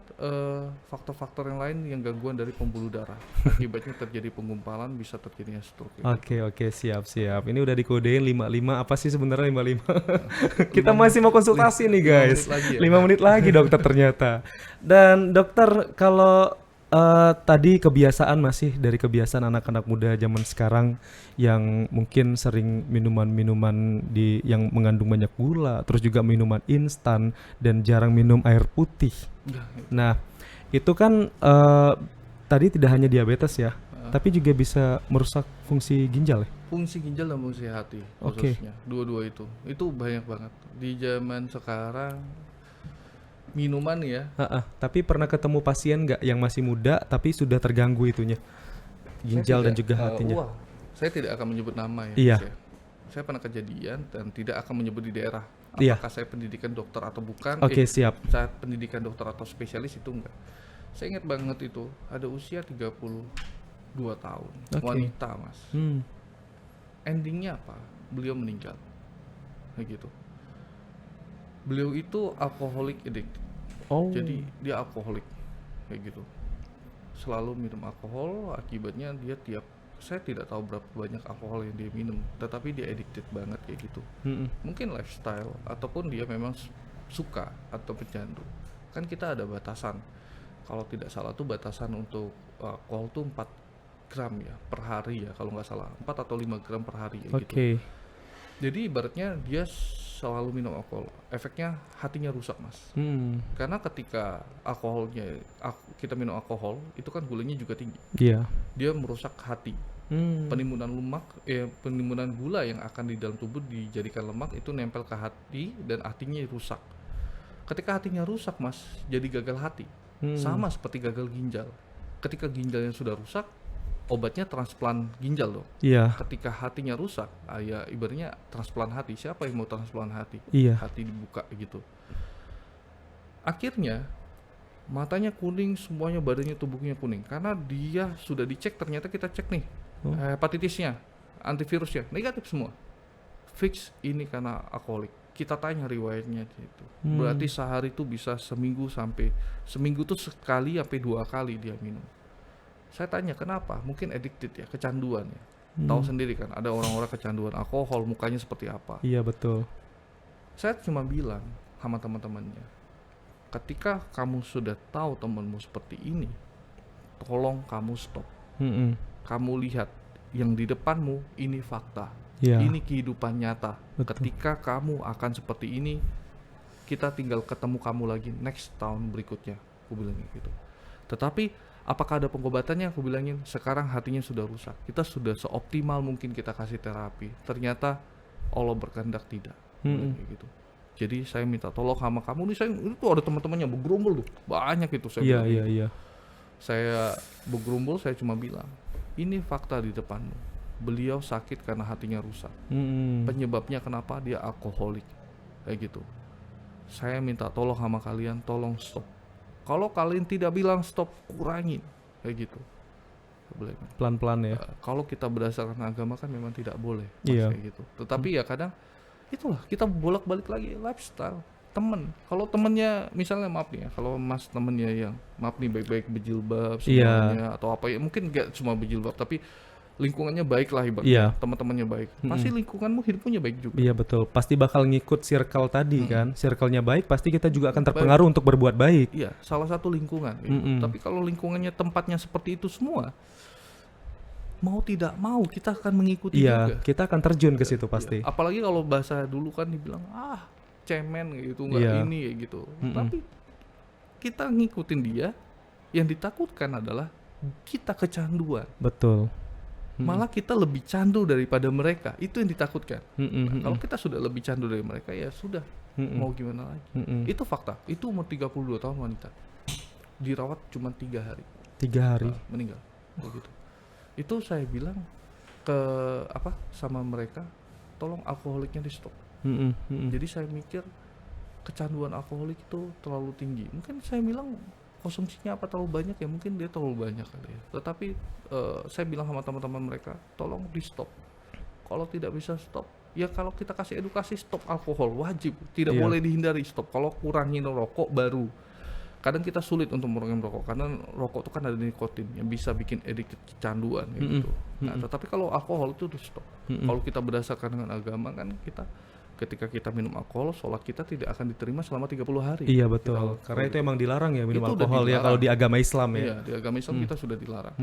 faktor-faktor yang lain yang gangguan dari pembuluh darah. Akibatnya terjadi penggumpalan, bisa terjadinya stroke. Oke, siap. Ini udah dikodein 55. Apa sih sebenarnya 55? Kita masih mau konsultasi nih, 5 guys. menit lagi ya? 5 menit lagi, dokter ternyata. Dan dokter, kalau tadi kebiasaan masih dari kebiasaan anak-anak muda zaman sekarang yang mungkin sering minuman-minuman yang mengandung banyak gula, terus juga minuman instan dan jarang minum air putih. Nah, itu kan tadi tidak hanya diabetes ya, tapi juga bisa merusak fungsi ginjal ya. Fungsi ginjal dan fungsi hati Oke. khususnya. Dua-dua itu banyak banget. Di zaman sekarang minuman ya, Tapi pernah ketemu pasien nggak yang masih muda tapi sudah terganggu itunya, ginjal dan juga hatinya? Saya tidak akan menyebut nama ya. Iya. Mas ya. Saya pernah kejadian dan tidak akan menyebut di daerah. Iya. Apakah saya pendidikan dokter atau bukan? Oke, siap. Saya pendidikan dokter atau spesialis itu enggak. Saya ingat banget itu ada usia 32 tahun, Oke. wanita mas. Hmm. Endingnya apa? Beliau meninggal. Kayak gitu. Beliau itu alcoholic addict. Oh. Jadi dia alkoholik kayak gitu. Selalu minum alkohol, akibatnya dia saya tidak tahu berapa banyak alkohol yang dia minum, tetapi dia addicted banget kayak gitu. Mungkin lifestyle ataupun dia memang suka atau pecandu. Kan kita ada batasan. Kalau tidak salah tuh batasan untuk alkohol tuh 4 gram ya per hari ya kalau nggak salah, 4 atau 5 gram per hari ya gitu. Oke. Jadi ibaratnya dia selalu minum alkohol, efeknya hatinya rusak mas. Karena ketika kita minum alkohol itu kan gulanya juga tinggi, Iya. dia merusak hati. Penimbunan penimbunan gula yang akan di dalam tubuh dijadikan lemak itu nempel ke hati dan hatinya rusak. Ketika hatinya rusak mas, jadi gagal hati. Sama seperti gagal ginjal. Ketika ginjalnya sudah rusak, obatnya transplant ginjal dong. Iya. Ketika hatinya rusak, ya ibaratnya transplant hati. Siapa yang mau transplant hati? Iya. Hati dibuka gitu. Akhirnya matanya kuning, semuanya badannya tubuhnya kuning karena dia sudah dicek, ternyata kita cek nih hepatitisnya, antivirusnya negatif semua. Fix ini karena alkoholik. Kita tanya riwayatnya gitu. Berarti sehari itu bisa seminggu tuh sekali sampai 2 kali dia minum. Saya tanya kenapa? Mungkin addicted ya, kecanduan ya. Tahu sendiri kan, ada orang-orang kecanduan alkohol, mukanya seperti apa. Iya, betul. Saya cuma bilang sama teman-temannya, ketika kamu sudah tahu temanmu seperti ini, tolong kamu stop. Kamu lihat yang di depanmu ini fakta. Iya. Ini kehidupan nyata. Betul. Ketika kamu akan seperti ini, kita tinggal ketemu kamu lagi next tahun berikutnya. Aku bilang gitu. Tetapi apakah ada pengobatannya? Aku bilangin sekarang hatinya sudah rusak. Kita sudah seoptimal mungkin kita kasih terapi. Ternyata Allah berkehendak tidak. Aku bilang kayak gitu. Jadi saya minta tolong sama kamu nih, saya itu ada teman-temannya bergerombol tuh, banyak itu saya Iya, bilang iya, gitu. iya. Saya bergerombol, saya cuma bilang, ini fakta di depanmu. Beliau sakit karena hatinya rusak. Penyebabnya kenapa? Dia alkoholik. Kayak gitu. Saya minta tolong sama kalian, tolong stop. Kalau kalian tidak bilang stop, kurangin. Kayak gitu. Boleh kan? Pelan-pelan ya. Kalau kita berdasarkan agama kan memang tidak boleh, Mas, Iya. kayak gitu. Tetapi ya kadang itulah kita bolak-balik lagi lifestyle temen. Kalau temennya misalnya maaf nih ya, kalau Mas temennya yang maaf nih baik-baik berjilbab semuanya atau apa ya, mungkin nggak cuma berjilbab tapi lingkungannya baik lah ibaratnya, teman-temannya baik, pasti lingkunganmu hidupnya baik juga. Iya betul, pasti bakal ngikut circle tadi kan, circle-nya baik pasti kita juga akan terpengaruh untuk berbuat baik. Iya, salah satu lingkungan gitu. Tapi kalau lingkungannya tempatnya seperti itu semua, mau tidak mau kita akan mengikuti juga. Kita akan terjun ke situ pasti. Apalagi kalau bahasa dulu kan dibilang cemen gitu, nggak ini kayak gitu. Tapi kita ngikutin dia, yang ditakutkan adalah kita kecanduan. Betul. Malah kita lebih candu daripada mereka, itu yang ditakutkan. Nah, kalau kita sudah lebih candu dari mereka ya sudah, mau gimana lagi. Itu fakta. Itu umur 32 tahun wanita, dirawat cuma 3 hari. 3 hari meninggal. Begitu. Itu saya bilang ke sama mereka, tolong alkoholiknya di stop. Jadi saya mikir kecanduan alkoholik itu terlalu tinggi. Mungkin saya bilang konsumsinya apa terlalu banyak ya, mungkin dia terlalu banyak kali ya. Tetapi saya bilang sama teman-teman mereka, tolong di stop. Kalau tidak bisa stop, ya kalau kita kasih edukasi stop alkohol wajib, tidak boleh dihindari stop. Kalau kurangin rokok baru. Kadang kita sulit untuk mengurangi rokok karena rokok itu kan ada nikotin yang bisa bikin addicted, kecanduan gitu. Nah, tetapi kalau alkohol itu di stop. Kalau kita berdasarkan dengan agama kan kita ketika kita minum alkohol, sholat kita tidak akan diterima selama 30 hari. Iya betul. Karena itu emang dilarang ya minum itu alkohol ya kalau di agama Islam ya. Iya, di agama Islam kita sudah dilarang.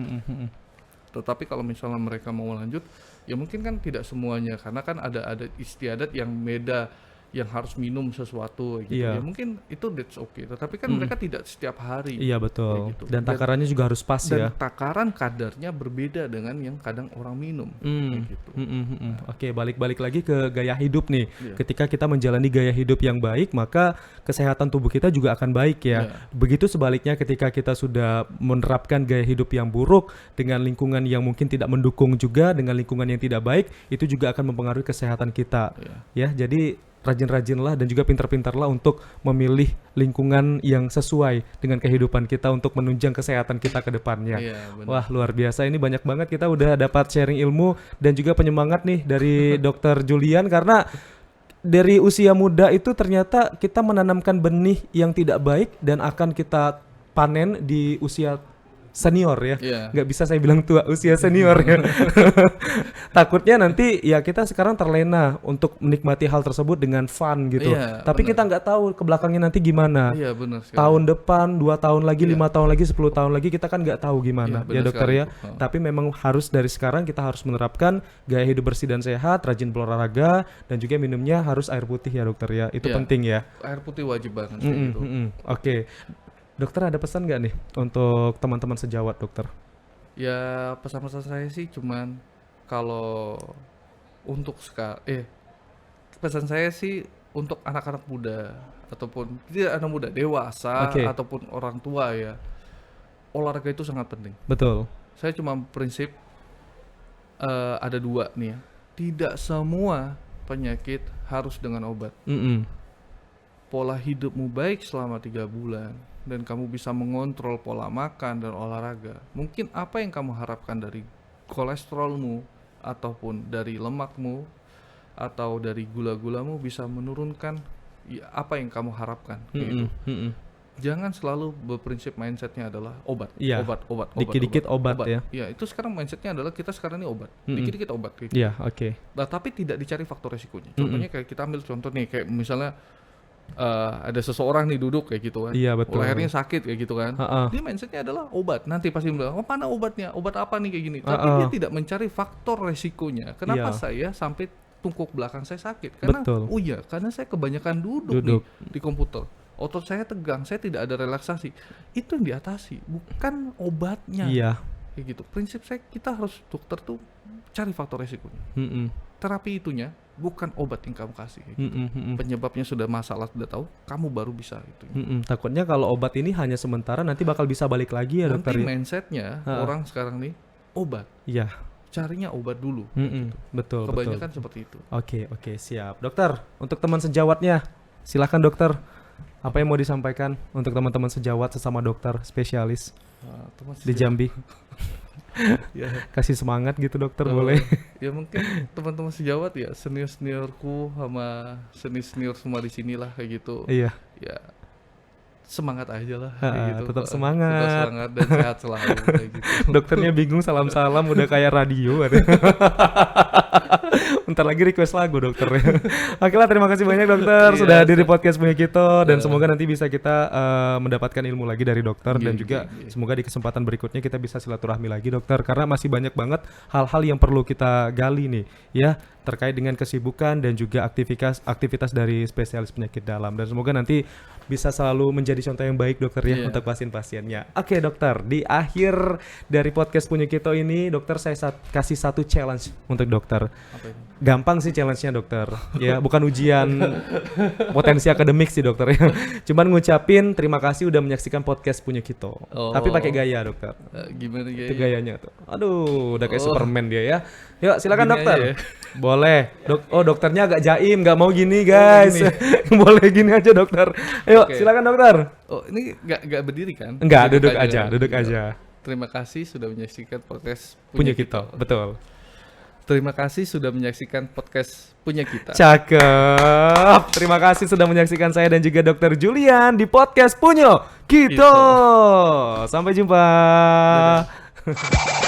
Tetapi kalau misalnya mereka mau lanjut, ya mungkin kan tidak semuanya karena kan ada istiadat yang beda, yang harus minum sesuatu gitu. Ya mungkin itu that's okay. Tetapi kan mereka tidak setiap hari. Iya betul. Gitu. Dan takarannya juga harus pas ya. Dan takaran kadarnya berbeda dengan yang kadang orang minum. Gitu. Oke, balik lagi ke gaya hidup nih. Ketika kita menjalani gaya hidup yang baik, maka kesehatan tubuh kita juga akan baik ya. Begitu sebaliknya ketika kita sudah menerapkan gaya hidup yang buruk dengan lingkungan yang mungkin tidak mendukung juga, dengan lingkungan yang tidak baik, itu juga akan mempengaruhi kesehatan kita. Ya, jadi rajin-rajinlah dan juga pintar-pintarlah untuk memilih lingkungan yang sesuai dengan kehidupan kita untuk menunjang kesehatan kita ke depannya. Wah, luar biasa, ini banyak banget kita udah dapat sharing ilmu dan juga penyemangat nih dari Dr. Julian, karena dari usia muda itu ternyata kita menanamkan benih yang tidak baik dan akan kita panen di usia senior ya, nggak bisa saya bilang tua, usia senior ya. Takutnya nanti ya kita sekarang terlena untuk menikmati hal tersebut dengan fun gitu. Tapi kita nggak tahu ke belakangnya nanti gimana. Tahun depan, 2 tahun lagi, 5 tahun lagi, 10 tahun lagi kita kan nggak tahu gimana ya dokter ya. Tapi memang harus dari sekarang kita harus menerapkan gaya hidup bersih dan sehat, rajin berolahraga dan juga minumnya harus air putih ya dokter ya. Itu penting ya. Air putih wajib banget gitu. Oke. Dokter ada pesan nggak nih untuk teman-teman sejawat dokter? Ya pesan-pesan saya sih cuman kalau untuk pesan saya sih untuk anak-anak muda ataupun tidak anak muda, dewasa ataupun orang tua ya, olahraga itu sangat penting. Betul. Saya cuma prinsip ada 2 nih ya. Tidak semua penyakit harus dengan obat. Pola hidupmu baik selama 3 bulan dan kamu bisa mengontrol pola makan dan olahraga, mungkin apa yang kamu harapkan dari kolesterolmu ataupun dari lemakmu atau dari gula-gulamu bisa menurunkan apa yang kamu harapkan gitu. Jangan selalu berprinsip mindsetnya adalah obat. Dikit-dikit obat ya. Ya, itu sekarang mindsetnya adalah kita sekarang ini obat, dikit-dikit obat gitu. Nah, tapi tidak dicari faktor resikonya. Contohnya kayak kita ambil contoh nih, kayak misalnya ada seseorang nih duduk kayak gitu kan, lehernya sakit kayak gitu kan, dia mindsetnya adalah obat, nanti pasti bilang, oh mana obatnya, obat apa nih kayak gini, tapi dia tidak mencari faktor resikonya. Kenapa saya sampai tungkuk belakang saya sakit? Karena karena saya kebanyakan duduk nih di komputer, otot saya tegang, saya tidak ada relaksasi. Itu yang diatasi, bukan obatnya. Kayak gitu. Prinsip saya, kita harus dokter tuh cari faktor resikonya. Terapi itunya bukan obat yang kamu kasih. Kayak gitu. Mm-mm. Penyebabnya sudah masalah sudah tahu, kamu baru bisa gitu. Takutnya kalau obat ini hanya sementara nanti bakal bisa balik lagi ya dokter Nanti ya. mindsetnya orang sekarang nih obat, Iya. carinya obat dulu. Betul, Kebanyakan betul. seperti itu. Oke, siap. Dokter, untuk teman sejawatnya, silakan dokter. Apa yang mau disampaikan untuk teman-teman sejawat sesama dokter spesialis Teman di Jambi? ya, Kasih semangat gitu dokter, boleh. ya mungkin teman-teman sejawat ya, senior-seniorku sama senior-senior semua di sini lah kayak gitu. Iya. Ya semangat aja lah kayak gitu. Tetap Tetap semangat. semangat dan sehat selalu kayak gitu. Dokternya bingung, salam-salam udah kayak radio. Bentar lagi request lagu dokternya. Oke lah, terima kasih banyak dokter Iya, sudah hadir di podcast punya kita, dan Iya. semoga nanti bisa kita mendapatkan ilmu lagi dari dokter, Iya, dan iya, juga iya. semoga di kesempatan berikutnya kita bisa silaturahmi lagi dokter, karena masih banyak banget hal-hal yang perlu kita gali nih ya, terkait dengan kesibukan dan juga aktivitas dari spesialis penyakit dalam, dan semoga nanti bisa selalu menjadi contoh yang baik dokter ya Iya. untuk pasien-pasiennya. Oke dokter, di akhir dari podcast punya kita ini dokter, saya kasih satu challenge untuk dokter. Apa ini? Gampang sih challenge-nya dokter. Ya, bukan ujian potensi akademik sih dokter ya. Cuman ngucapin terima kasih udah menyaksikan podcast punya kita. Oh. Tapi pakai gaya dokter. Gimana ya? Itu gayanya tuh. Aduh, udah kayak Oh. Superman dia ya. Yuk silakan Gini dokter. aja ya. Boleh. Dokternya agak jaim, nggak mau gini guys. gini. Boleh gini aja dokter. Ayo Oke. silakan dokter. Oh, ini nggak berdiri kan? Enggak, duduk aja. Terima kasih sudah menyaksikan podcast Punya kita, betul. Terima kasih sudah menyaksikan podcast Punya Kita. Cakep. Terima kasih sudah menyaksikan saya dan juga Dokter Julian di podcast Punya Kita. Sampai jumpa. Dadah.